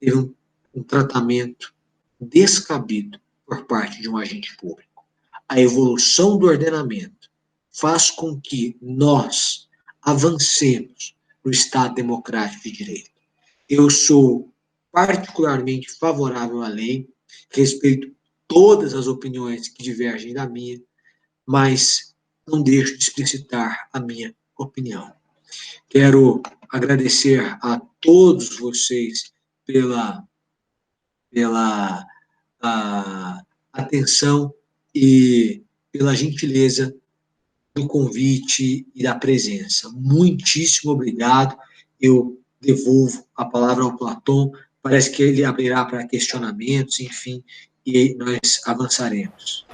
teve um tratamento descabido por parte de um agente público. A evolução do ordenamento faz com que nós avancemos no Estado democrático de direito. Eu sou particularmente favorável à lei, respeito todas as opiniões que divergem da minha, mas não deixo de explicitar a minha opinião. Quero agradecer a todos vocês pela atenção e pela gentileza do convite e da presença. Muitíssimo obrigado. Eu devolvo a palavra ao Platon. Parece que ele abrirá para questionamentos, enfim, e nós avançaremos.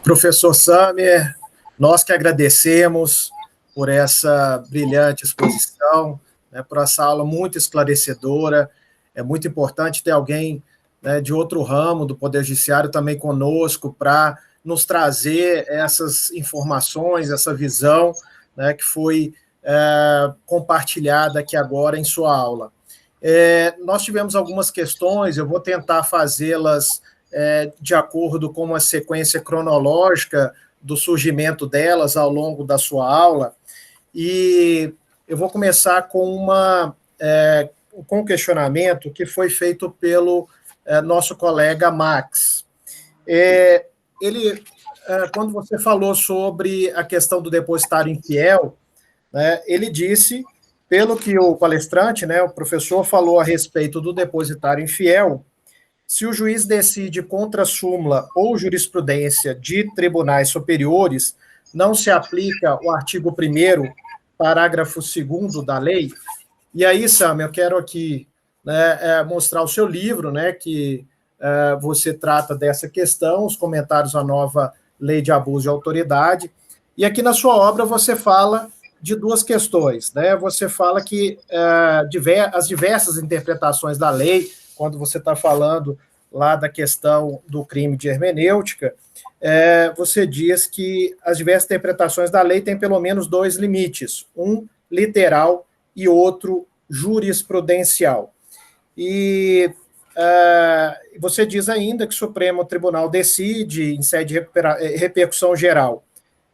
Professor Samer, nós que agradecemos por essa brilhante exposição, né, por essa aula muito esclarecedora. É muito importante ter alguém, né, de outro ramo do Poder Judiciário também conosco para nos trazer essas informações, essa visão, né, que foi compartilhada aqui agora em sua aula. Nós tivemos algumas questões, eu vou tentar fazê-las de acordo com uma sequência cronológica do surgimento delas ao longo da sua aula, e eu vou começar com um questionamento que foi feito pelo nosso colega Max. Ele, quando você falou sobre a questão do depositário infiel, né, ele disse, pelo que o palestrante, né, o professor, falou a respeito do depositário infiel, se o juiz decide contra súmula ou jurisprudência de tribunais superiores, não se aplica o artigo 1º, parágrafo 2º da lei. E aí, Sam, eu quero aqui, né, mostrar o seu livro, né, que você trata dessa questão, os comentários à nova lei de abuso de autoridade. E aqui na sua obra você fala de duas questões, né? Você fala que as diversas interpretações da lei, quando você está falando lá da questão do crime de hermenêutica, você diz que as diversas interpretações da lei têm pelo menos dois limites, um literal e outro jurisprudencial. E você diz ainda que o Supremo Tribunal decide, em sede de repercussão geral,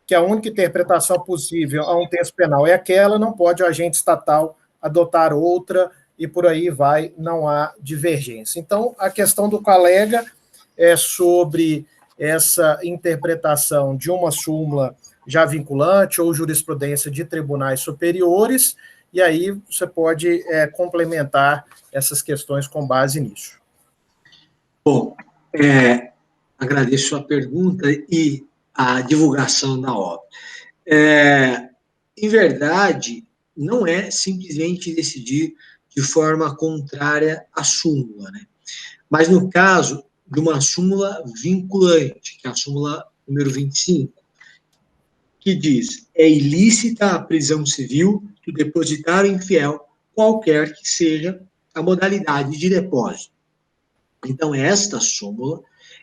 que a única interpretação possível a um texto penal é aquela, não pode o agente estatal adotar outra, e por aí vai, não há divergência. Então, a questão do colega é sobre essa interpretação de uma súmula já vinculante ou jurisprudência de tribunais superiores, e aí você pode complementar essas questões com base nisso. Bom, agradeço a pergunta e a divulgação da obra. Em verdade, não é simplesmente decidir de forma contrária à súmula, né? Mas no caso de uma súmula vinculante, que é a súmula número 25, que diz: é ilícita a prisão civil do depositário infiel qualquer que seja a modalidade de depósito. Então, esta súmula,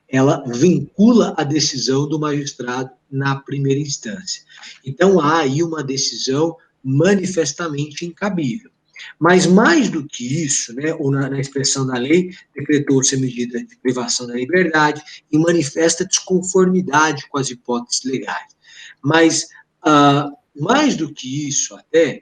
ela vincula a decisão do magistrado na primeira instância. Então, há aí uma decisão manifestamente incabível. Mas, mais do que isso, né, ou na expressão da lei, decretou-se a medida de privação da liberdade e manifesta desconformidade com as hipóteses legais. Mas, mais do que isso até,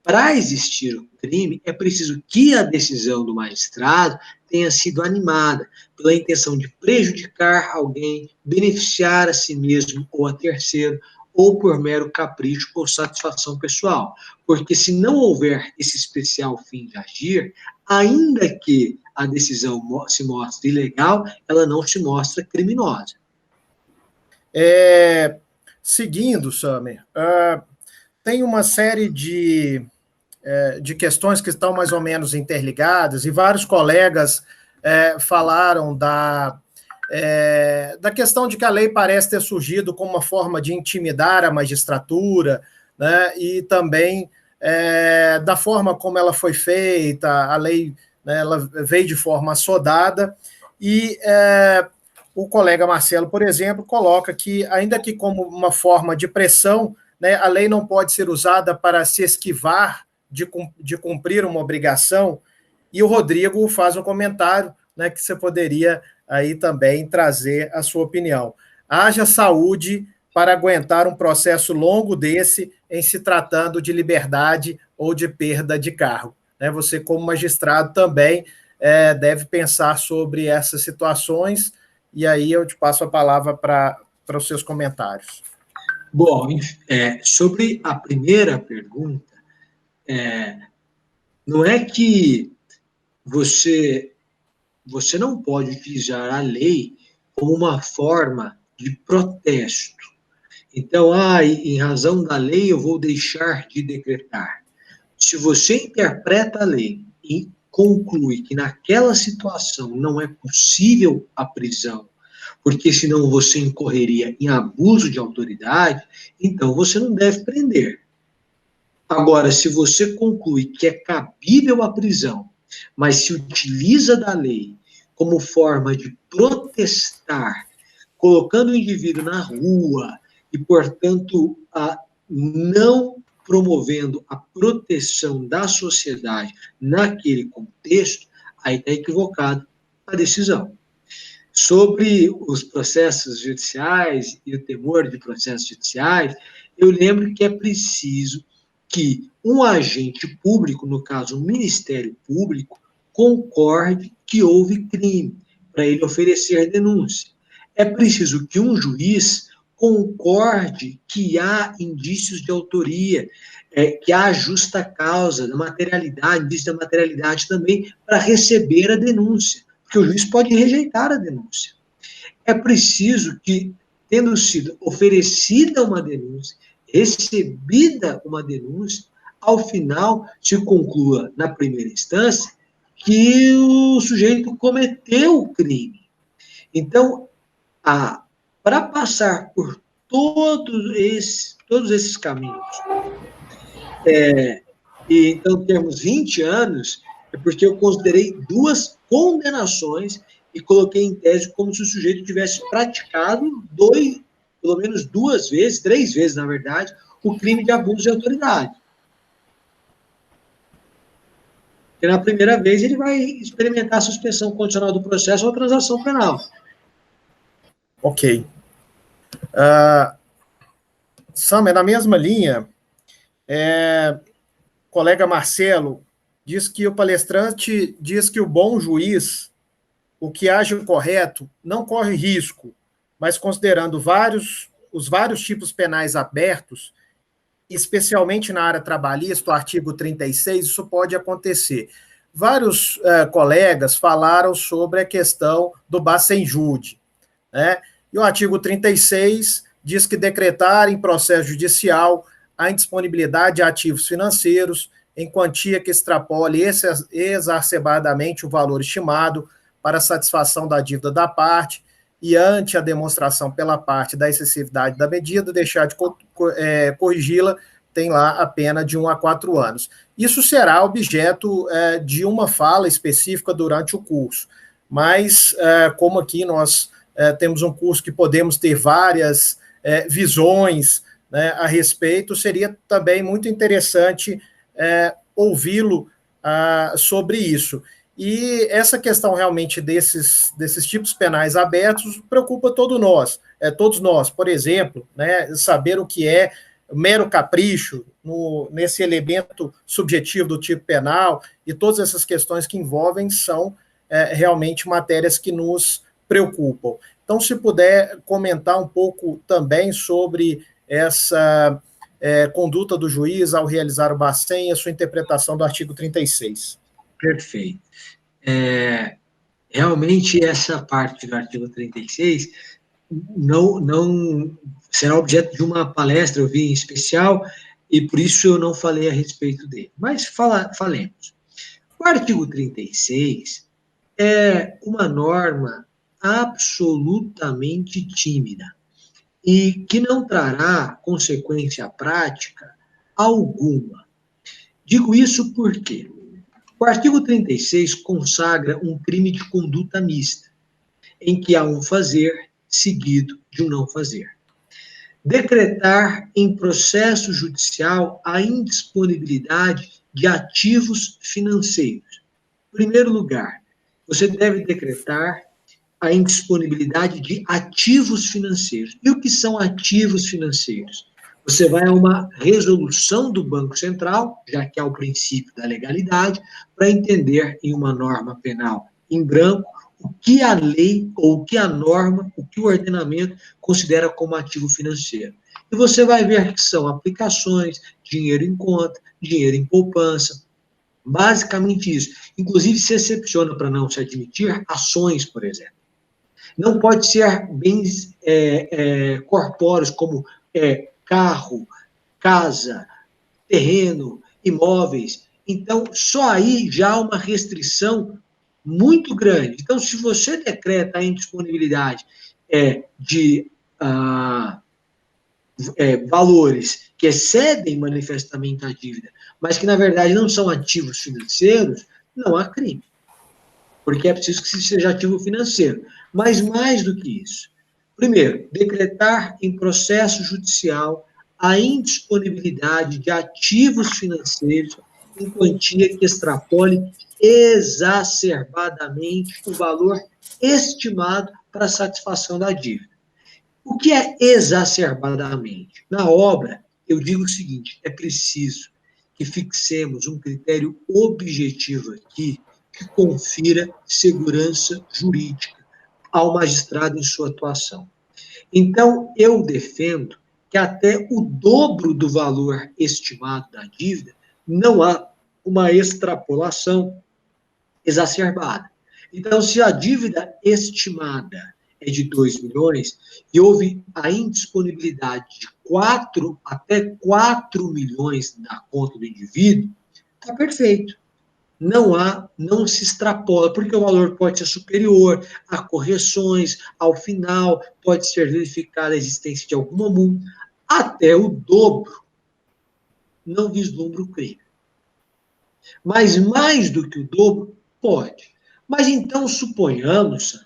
para existir o crime, é preciso que a decisão do magistrado tenha sido animada pela intenção de prejudicar alguém, beneficiar a si mesmo ou a terceiro, ou por mero capricho ou satisfação pessoal. Porque se não houver esse especial fim de agir, ainda que a decisão se mostre ilegal, ela não se mostra criminosa. Seguindo, Samer, tem uma série de questões que estão mais ou menos interligadas, e vários colegas falaram da questão de que a lei parece ter surgido como uma forma de intimidar a magistratura, né, e também da forma como ela foi feita. A lei, né, ela veio de forma assodada, e o colega Marcelo, por exemplo, coloca que, ainda que como uma forma de pressão, né, a lei não pode ser usada para se esquivar de cumprir uma obrigação, e o Rodrigo faz um comentário, né, que você poderia aí também trazer a sua opinião. Haja saúde para aguentar um processo longo desse em se tratando de liberdade ou de perda de cargo. Né? Você, como magistrado, também deve pensar sobre essas situações, e aí eu te passo a palavra para os seus comentários. Bom, sobre a primeira pergunta, não é que você não pode utilizar a lei como uma forma de protesto. Então, em razão da lei, eu vou deixar de decretar. Se você interpreta a lei e conclui que naquela situação não é possível a prisão, porque senão você incorreria em abuso de autoridade, então você não deve prender. Agora, se você conclui que é cabível a prisão, mas se utiliza da lei como forma de protestar, colocando o indivíduo na rua e, portanto, não promovendo a proteção da sociedade naquele contexto, aí está equivocado a decisão. Sobre os processos judiciais e o temor de processos judiciais, eu lembro que é preciso que um agente público, no caso o Ministério Público, concorde que houve crime, para ele oferecer denúncia. É preciso que um juiz concorde que há indícios de autoria, que há justa causa, da materialidade, indício da materialidade também, para receber a denúncia, porque o juiz pode rejeitar a denúncia. É preciso que, tendo sido oferecida uma denúncia, recebida uma denúncia, ao final se conclua, na primeira instância, que o sujeito cometeu o crime. Então, para passar por todos esses caminhos, e então temos 20 anos, é porque eu considerei 2 condenações e coloquei em tese como se o sujeito tivesse praticado pelo menos 2 vezes, 3 vezes, na verdade, o crime de abuso de autoridade. Porque na primeira vez ele vai experimentar a suspensão condicional do processo ou a transação penal. Ok. Samer, na mesma linha, colega Marcelo diz que o palestrante diz que o bom juiz, o que age correto, não corre risco, mas considerando os vários tipos penais abertos, especialmente na área trabalhista, o artigo 36, isso pode acontecer. Vários colegas falaram sobre a questão do bas-sem-jude, né? E o artigo 36 diz que decretar em processo judicial a indisponibilidade de ativos financeiros em quantia que extrapole exacerbadamente o valor estimado para satisfação da dívida da parte, e ante a demonstração pela parte da excessividade da medida, deixar de corrigi-la tem lá a pena de 1 a 4 anos. Isso será objeto de uma fala específica durante o curso, mas como aqui nós temos um curso que podemos ter várias visões, né, a respeito, seria também muito interessante ouvi-lo sobre isso. E essa questão realmente desses tipos penais abertos preocupa todos nós. Por exemplo, né, saber o que é mero capricho nesse elemento subjetivo do tipo penal e todas essas questões que envolvem são realmente matérias que nos preocupam. Então, se puder comentar um pouco também sobre essa conduta do juiz ao realizar o Bacen e a sua interpretação do artigo 36. Perfeito. Realmente, essa parte do artigo 36 não será objeto de uma palestra, eu vi em especial, e por isso eu não falei a respeito dele. Mas falemos. O artigo 36 é uma norma absolutamente tímida e que não trará consequência prática alguma. Digo isso porque o artigo 36 consagra um crime de conduta mista, em que há um fazer seguido de um não fazer. Decretar em processo judicial a indisponibilidade de ativos financeiros. Em primeiro lugar, você deve decretar a indisponibilidade de ativos financeiros. E o que são ativos financeiros? Você vai a uma resolução do Banco Central, já que há o princípio da legalidade, para entender em uma norma penal em branco o que a lei, ou o que a norma, o que o ordenamento considera como ativo financeiro. E você vai ver que são aplicações, dinheiro em conta, dinheiro em poupança, basicamente isso. Inclusive, se excepciona para não se admitir ações, por exemplo. Não pode ser bens corpóreos, como carro, casa, terreno, imóveis. Então, só aí já há uma restrição muito grande. Então, se você decreta a indisponibilidade de valores que excedem manifestamente a dívida, mas que, na verdade, não são ativos financeiros, não há crime. Porque é preciso que seja ativo financeiro. Mas mais do que isso. Primeiro, decretar em processo judicial a indisponibilidade de ativos financeiros em quantia que extrapole exacerbadamente o valor estimado para a satisfação da dívida. O que é exacerbadamente? Na obra, eu digo o seguinte, é preciso que fixemos um critério objetivo aqui que confira segurança jurídica ao magistrado em sua atuação. Então, eu defendo que até o dobro do valor estimado da dívida não há uma extrapolação exacerbada. Então, se a dívida estimada é de 2 milhões e houve a indisponibilidade de até 4 milhões na conta do indivíduo, está perfeito. Não se extrapola, porque o valor pode ser superior, há correções, ao final pode ser verificada a existência de alguma multa, até o dobro não vislumbra o crime. Mas mais do que o dobro, pode. Mas então suponhamos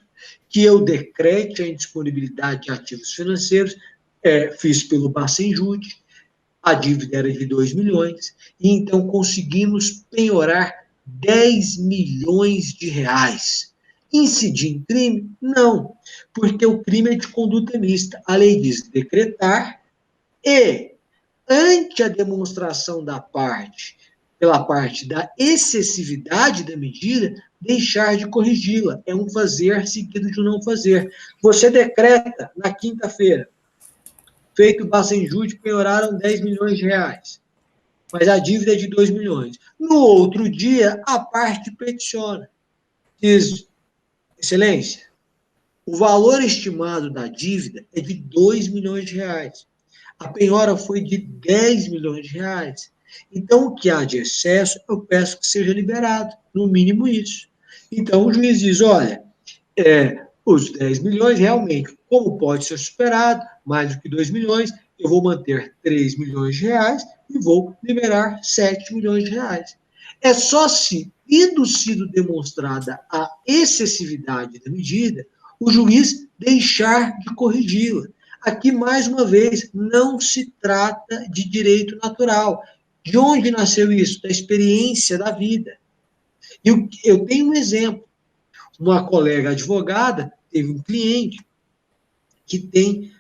que eu decrete a indisponibilidade de ativos financeiros, fiz pelo Bacen-Jude, a dívida era de 2 milhões, e então conseguimos penhorar 10 milhões de reais. Incidir em crime? Não, porque o crime é de conduta mista. A lei diz decretar e, ante a demonstração pela parte da excessividade da medida, deixar de corrigi-la. É um fazer seguido de um não fazer. Você decreta na quinta-feira, feito o Bacen-Jude, penhoraram 10 milhões de reais. Mas a dívida é de 2 milhões. No outro dia, a parte peticiona. Diz, excelência, o valor estimado da dívida é de 2 milhões de reais. A penhora foi de 10 milhões de reais. Então, o que há de excesso, eu peço que seja liberado. No mínimo isso. Então, o juiz diz, olha, os 10 milhões realmente, como pode ser superado, mais do que 2 milhões, eu vou manter 3 milhões de reais e vou liberar 7 milhões de reais. É só se, tendo sido demonstrada a excessividade da medida, o juiz deixar de corrigi-la. Aqui, mais uma vez, não se trata de direito natural. De onde nasceu isso? Da experiência da vida. E eu tenho um exemplo. Uma colega advogada teve um cliente que tem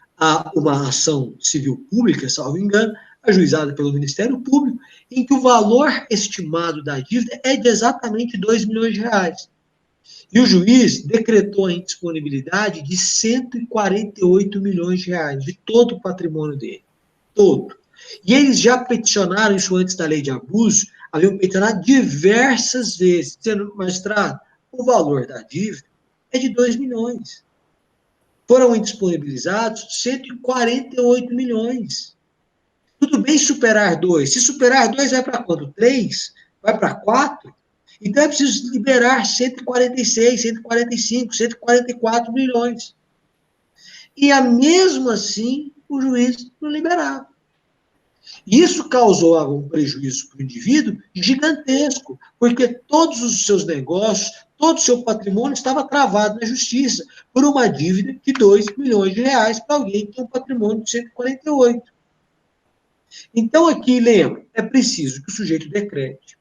uma ação civil pública, salvo engano, ajuizada pelo Ministério Público, em que o valor estimado da dívida é de exatamente 2 milhões de reais. E o juiz decretou a indisponibilidade de 148 milhões de reais, de todo o patrimônio dele. Todo. E eles já peticionaram isso antes da lei de abuso, haviam peticionado diversas vezes, dizendo, magistrado, o valor da dívida é de 2 milhões. Foram indisponibilizados 148 milhões. Tudo bem superar 2. Se superar 2, vai para quanto? 3? Vai para 4? Então é preciso liberar 146, 145, 144 milhões. E mesmo assim, o juiz não liberava. Isso causou um prejuízo para o indivíduo gigantesco, porque todos os seus negócios, todo o seu patrimônio estava travado na justiça por uma dívida de 2 milhões de reais para alguém que tem um patrimônio de 148. Então, aqui, lembra, é preciso que o sujeito decrete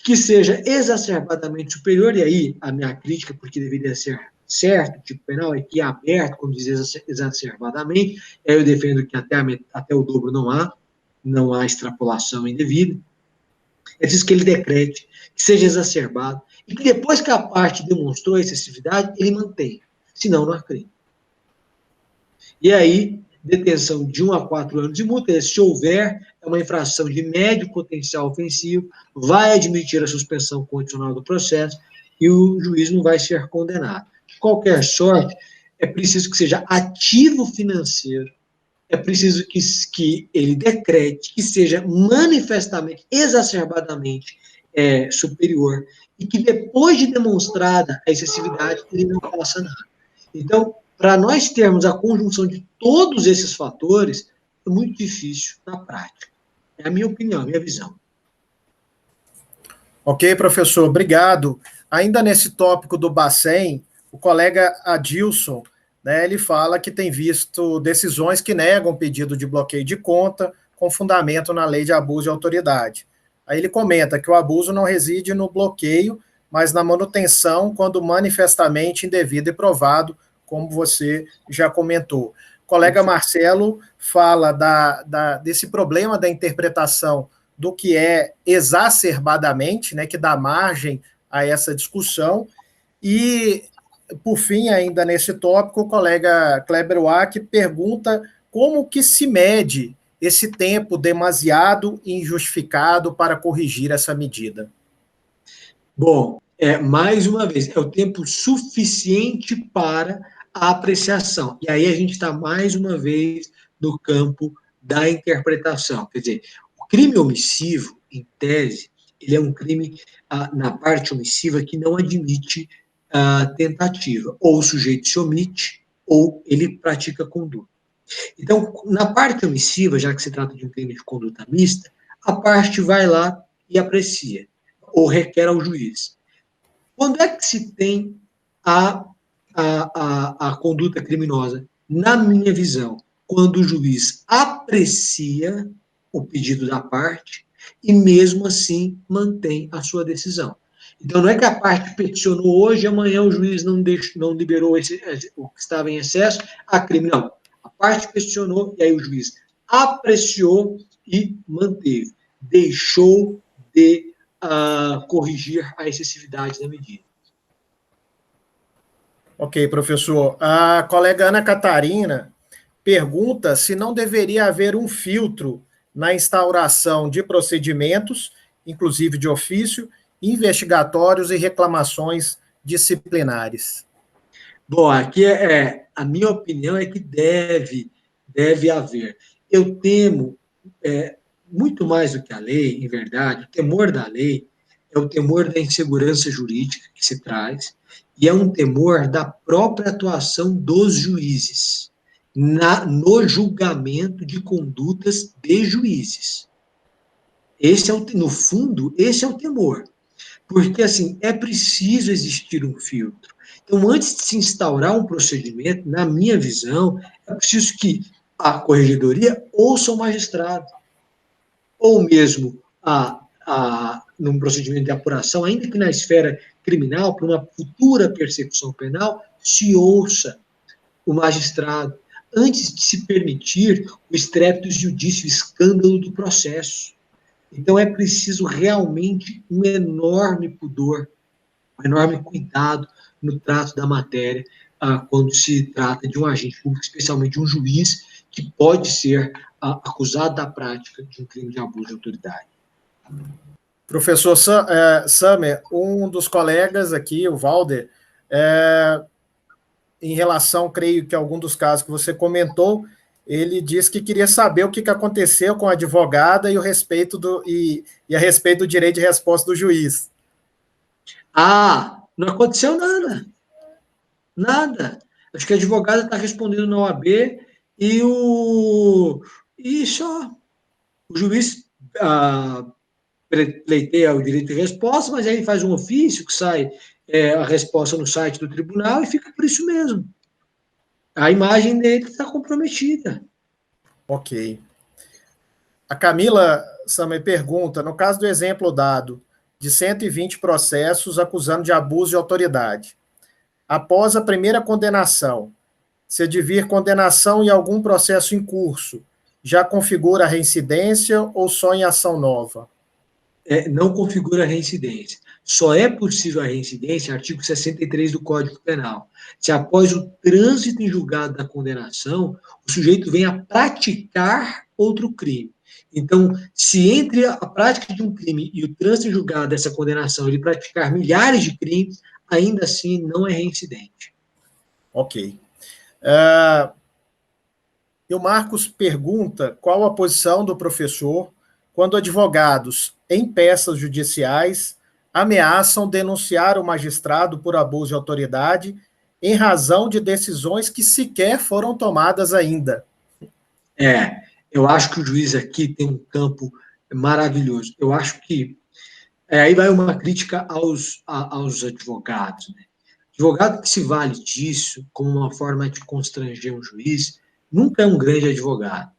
que seja exacerbadamente superior, e aí a minha crítica, porque deveria ser certo, tipo penal, é que é aberto, como diz exacerbadamente, aí eu defendo que até o dobro não há extrapolação indevida, é preciso que ele decrete, que seja exacerbado, e que depois que a parte demonstrou a excessividade, ele mantenha, senão não há crime. E aí, detenção de 1 a 4 anos de multa, se houver uma infração de médio potencial ofensivo, vai admitir a suspensão condicional do processo e o juiz não vai ser condenado. De qualquer sorte, é preciso que seja ativo financeiro, é preciso que ele decrete que seja manifestamente, exacerbadamente superior e que depois de demonstrada a excessividade, ele não faça nada. Então, para nós termos a conjunção de todos esses fatores, é muito difícil na prática. É a minha opinião, a minha visão. Ok, professor, obrigado. Ainda nesse tópico do Bacen, o colega Adilson, né, ele fala que tem visto decisões que negam pedido de bloqueio de conta com fundamento na lei de abuso de autoridade. Aí ele comenta que o abuso não reside no bloqueio, mas na manutenção quando manifestamente indevido e provado, como você já comentou. O colega Marcelo fala desse problema da interpretação do que é exacerbadamente, né, que dá margem a essa discussão. E, por fim, ainda nesse tópico, o colega Kleber Wack pergunta como que se mede esse tempo demasiado e injustificado para corrigir essa medida. Bom, mais uma vez, é o tempo suficiente para a apreciação. E aí a gente está, mais uma vez, no campo da interpretação. Quer dizer, o crime omissivo, em tese, ele é um crime, na parte omissiva, que não admite tentativa. Ou o sujeito se omite, ou ele pratica conduta. Então, na parte omissiva, já que se trata de um crime de conduta mista, a parte vai lá e aprecia, ou requer ao juiz. Quando é que se tem a conduta criminosa? Na minha visão, quando o juiz aprecia o pedido da parte e, mesmo assim, mantém a sua decisão. Então, não é que a parte peticionou hoje e amanhã o juiz não liberou o que estava em excesso a crime. Não. A parte questionou e aí o juiz apreciou e manteve. Deixou de corrigir a excessividade da medida. Ok, professor. A colega Ana Catarina pergunta se não deveria haver um filtro na instauração de procedimentos, inclusive de ofício, investigatórios e reclamações disciplinares. Bom, aqui a minha opinião é que deve haver. Eu temo, muito mais do que a lei, em verdade, o temor da lei é o temor da insegurança jurídica que se traz, e é um temor da própria atuação dos juízes. no julgamento de condutas de juízes. No fundo, esse é o temor. Porque, assim, é preciso existir um filtro. Então, antes de se instaurar um procedimento, na minha visão, é preciso que a corregedoria ouça o magistrado, ou mesmo num procedimento de apuração, ainda que na esfera criminal, para uma futura persecução penal, se ouça o magistrado, antes de se permitir o estrépito judício, o escândalo do processo. Então, é preciso realmente um enorme pudor, um enorme cuidado no trato da matéria, quando se trata de um agente público, especialmente um juiz, que pode ser acusado da prática de um crime de abuso de autoridade. Professor Samer, um dos colegas aqui, o Valder, em relação, creio que a algum dos casos que você comentou, ele disse que queria saber o que aconteceu com a advogada e a respeito do direito de resposta do juiz. Não aconteceu nada. Nada. Acho que a advogada está respondendo na OAB e só. O juiz pleiteia o direito de resposta, mas aí ele faz um ofício que sai a resposta no site do tribunal e fica por isso mesmo. A imagem dele está comprometida. Ok. A Camila Samer pergunta, no caso do exemplo dado, de 120 processos acusando de abuso de autoridade, após a primeira condenação, se advir condenação em algum processo em curso, já configura a reincidência ou só em ação nova? Não configura a reincidência. Só é possível a reincidência, artigo 63 do Código Penal, se após o trânsito em julgado da condenação, o sujeito vem a praticar outro crime. Então, se entre a prática de um crime e o trânsito em julgado dessa condenação ele praticar milhares de crimes, ainda assim não é reincidente. Ok. E o Marcos pergunta qual a posição do professor quando advogados em peças judiciais ameaçam denunciar o magistrado por abuso de autoridade em razão de decisões que sequer foram tomadas ainda. Eu acho que o juiz aqui tem um campo maravilhoso. Eu acho que aí vai uma crítica aos advogados, né? Advogado que se vale disso como uma forma de constranger um juiz nunca é um grande advogado.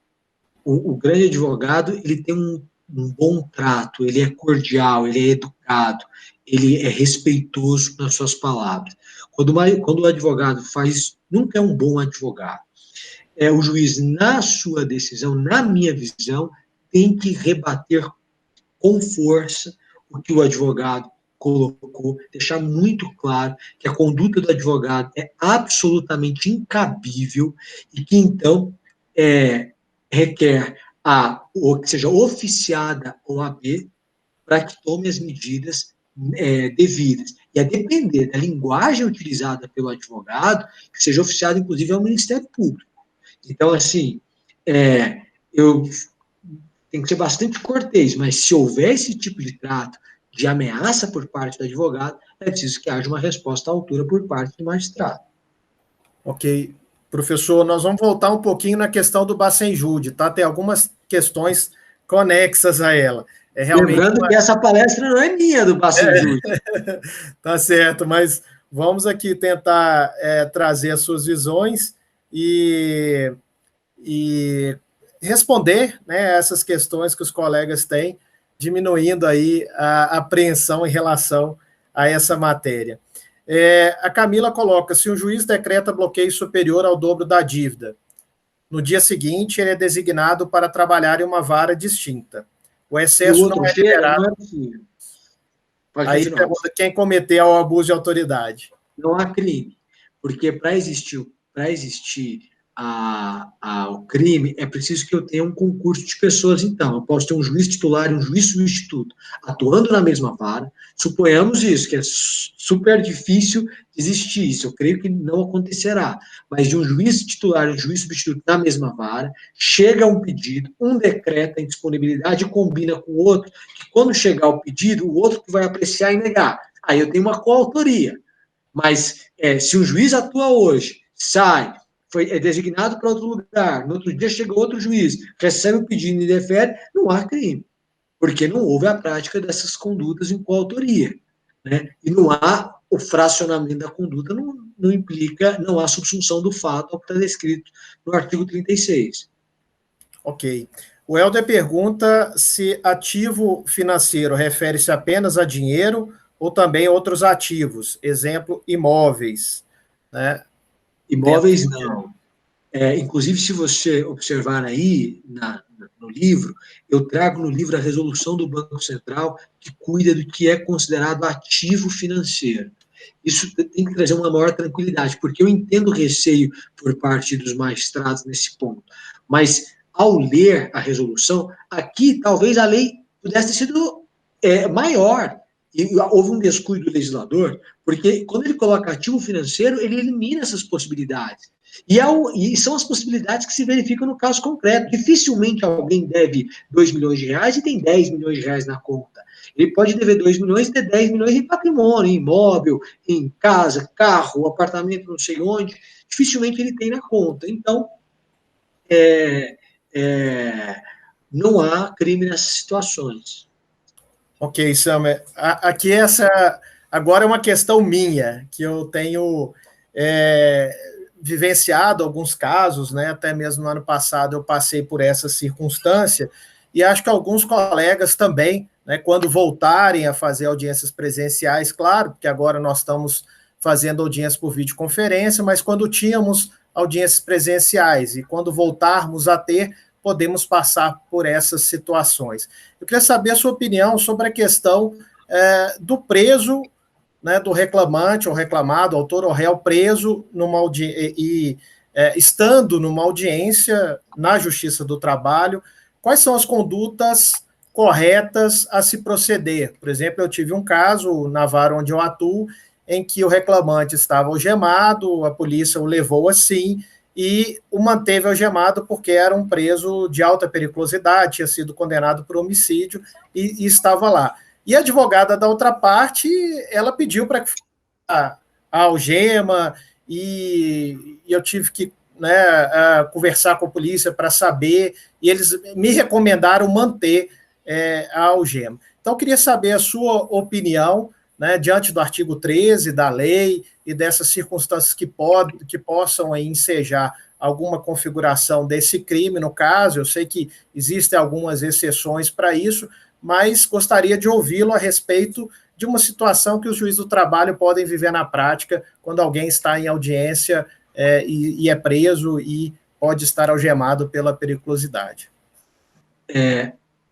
O grande advogado, ele tem um bom trato, ele é cordial, ele é educado, ele é respeitoso nas suas palavras. Quando o advogado faz, nunca é um bom advogado. O juiz, na sua decisão, na minha visão, tem que rebater com força o que o advogado colocou, deixar muito claro que a conduta do advogado é absolutamente incabível e que, então, requer que seja oficiada a OAB para que tome as medidas devidas. E a depender da linguagem utilizada pelo advogado, que seja oficiada, inclusive, ao Ministério Público. Então, assim, eu tenho que ser bastante cortês, mas se houver esse tipo de trato de ameaça por parte do advogado, é preciso que haja uma resposta à altura por parte do magistrado. Ok. Professor, nós vamos voltar um pouquinho na questão do Bacenjude, tá? Tem algumas questões conexas a ela. Lembrando que essa palestra não é minha, do Bacenjude. Tá certo, mas vamos aqui tentar trazer as suas visões e responder, né, essas questões que os colegas têm, diminuindo aí a apreensão em relação a essa matéria. A Camila coloca, se um juiz decreta bloqueio superior ao dobro da dívida, no dia seguinte ele é designado para trabalhar em uma vara distinta. O excesso não é liberado. Não é possível. Aí pergunta quem cometeu o abuso de autoridade. Não há crime, porque para existir o crime, é preciso que eu tenha um concurso de pessoas, então. Eu posso ter um juiz titular e um juiz substituto atuando na mesma vara. Suponhamos isso, que é super difícil existir isso. Eu creio que não acontecerá. Mas de um juiz titular e um juiz substituto na mesma vara, chega um pedido, um decreta em disponibilidade e combina com o outro, que quando chegar o pedido, o outro que vai apreciar e negar. Aí eu tenho uma coautoria. Mas se um juiz atua hoje, sai, é designado para outro lugar, no outro dia chega outro juiz, recebe o pedido e defere, não há crime, porque não houve a prática dessas condutas em coautoria, né? E não há o fracionamento da conduta, não implica, não há subsunção do fato ao que está descrito no artigo 36. Ok. O Helder pergunta se ativo financeiro refere-se apenas a dinheiro ou também outros ativos, exemplo, imóveis, né? Imóveis, não. Inclusive, se você observar aí no livro, eu trago no livro a resolução do Banco Central que cuida do que é considerado ativo financeiro. Isso tem que trazer uma maior tranquilidade, porque eu entendo o receio por parte dos magistrados nesse ponto, mas ao ler a resolução, aqui talvez a lei pudesse ter sido maior, e houve um descuido do legislador, porque quando ele coloca ativo financeiro, ele elimina essas possibilidades. E são as possibilidades que se verificam no caso concreto. Dificilmente alguém deve 2 milhões de reais e tem 10 milhões de reais na conta. Ele pode dever 2 milhões e ter 10 milhões em patrimônio, em imóvel, em casa, carro, apartamento, não sei onde. Dificilmente ele tem na conta. Então, não há crime nessas situações. Ok, Samer. Aqui agora é uma questão minha, que eu tenho vivenciado alguns casos, né? Até mesmo no ano passado eu passei por essa circunstância, e acho que alguns colegas também, né, quando voltarem a fazer audiências presenciais, claro, porque agora nós estamos fazendo audiências por videoconferência, mas quando tínhamos audiências presenciais e quando voltarmos a ter, podemos passar por essas situações. Eu queria saber a sua opinião sobre a questão do preso, né, do reclamante ou reclamado, autor ou réu preso estando numa audiência na Justiça do Trabalho. Quais são as condutas corretas a se proceder? Por exemplo, eu tive um caso na vara onde eu atuo, em que o reclamante estava algemado, a polícia o levou assim, e o manteve algemado porque era um preso de alta periculosidade, tinha sido condenado por homicídio e estava lá. E a advogada da outra parte, ela pediu para que a algema, e eu tive que, né, conversar com a polícia para saber, e eles me recomendaram manter a algema. Então, eu queria saber a sua opinião, né, diante do artigo 13 da lei e dessas circunstâncias que possam aí ensejar alguma configuração desse crime, no caso. Eu sei que existem algumas exceções para isso, mas gostaria de ouvi-lo a respeito de uma situação que os juízes do trabalho podem viver na prática quando alguém está em audiência e é preso e pode estar algemado pela periculosidade.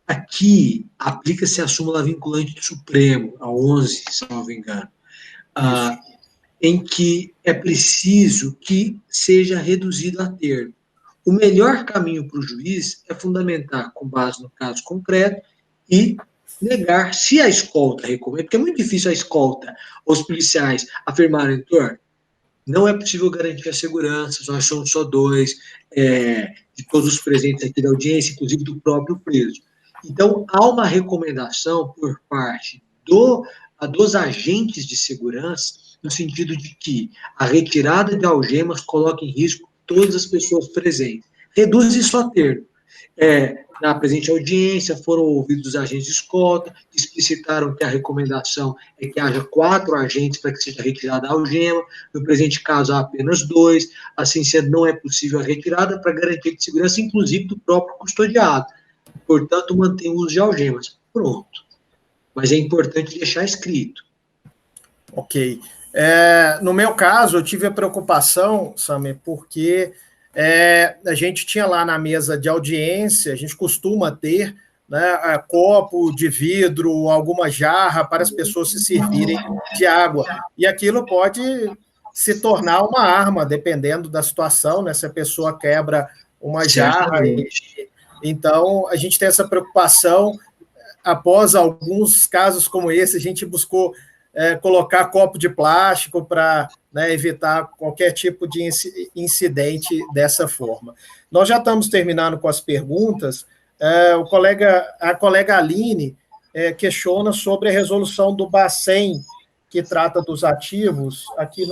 Aqui aplica-se a súmula vinculante do Supremo, a 11, se não me engano, em que é preciso que seja reduzido a termo. O melhor caminho para o juiz é fundamentar com base no caso concreto e negar, se a escolta recomenda, porque é muito difícil a escolta, os policiais afirmarem, doutor, não é possível garantir a segurança, nós somos só 2, de todos os presentes aqui da audiência, inclusive do próprio preso. Então, há uma recomendação por parte dos agentes de segurança, no sentido de que a retirada de algemas coloca em risco todas as pessoas presentes. Reduz isso a termo. Na presente audiência, foram ouvidos os agentes de escolta, que explicitaram que a recomendação é que haja 4 agentes para que seja retirada a algema, no presente caso há apenas 2, assim sendo não é possível a retirada para garantia de segurança, inclusive do próprio custodiado. Portanto, mantém o uso de algemas. Pronto. Mas é importante deixar escrito. Ok. No meu caso, eu tive a preocupação, Samer, porque a gente tinha lá na mesa de audiência, a gente costuma ter, né, copo de vidro, alguma jarra para as pessoas se servirem de água. E aquilo pode se tornar uma arma, dependendo da situação, né? Se a pessoa quebra uma jarra. Então, a gente tem essa preocupação. Após alguns casos como esse, a gente buscou colocar copo de plástico para, né, evitar qualquer tipo de incidente dessa forma. Nós já estamos terminando com as perguntas. A colega Aline questiona sobre a resolução do Bacen, que trata dos ativos. Aqui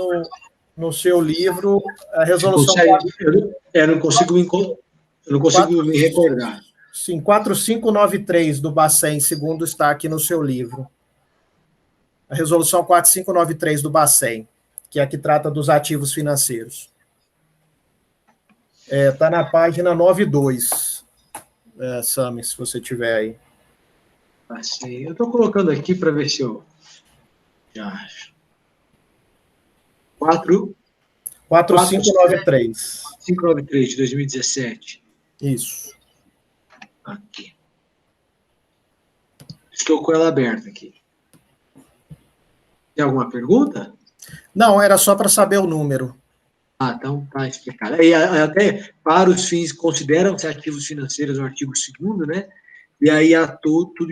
no seu livro, a resolução... Eu não consigo me recordar. Sim, 4593 do Bacen, segundo está aqui no seu livro. A resolução 4593 do Bacen, que é a que trata dos ativos financeiros. Está na página 92, Sami, se você tiver aí. Bacen. Eu estou colocando aqui para ver se eu já acho. 4593. 4593, de 2017. Isso. Aqui. Estou com ela aberta aqui. Tem alguma pergunta? Não, era só para saber o número. Ah, então está explicado. E até para os fins, consideram-se ativos financeiros no artigo 2º, né? E aí há tudo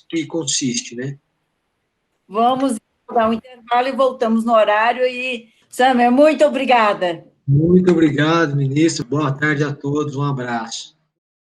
que consiste, né? Vamos dar um intervalo e voltamos no horário. E, Sâmia, muito obrigada. Muito obrigado, ministro. Boa tarde a todos. Um abraço.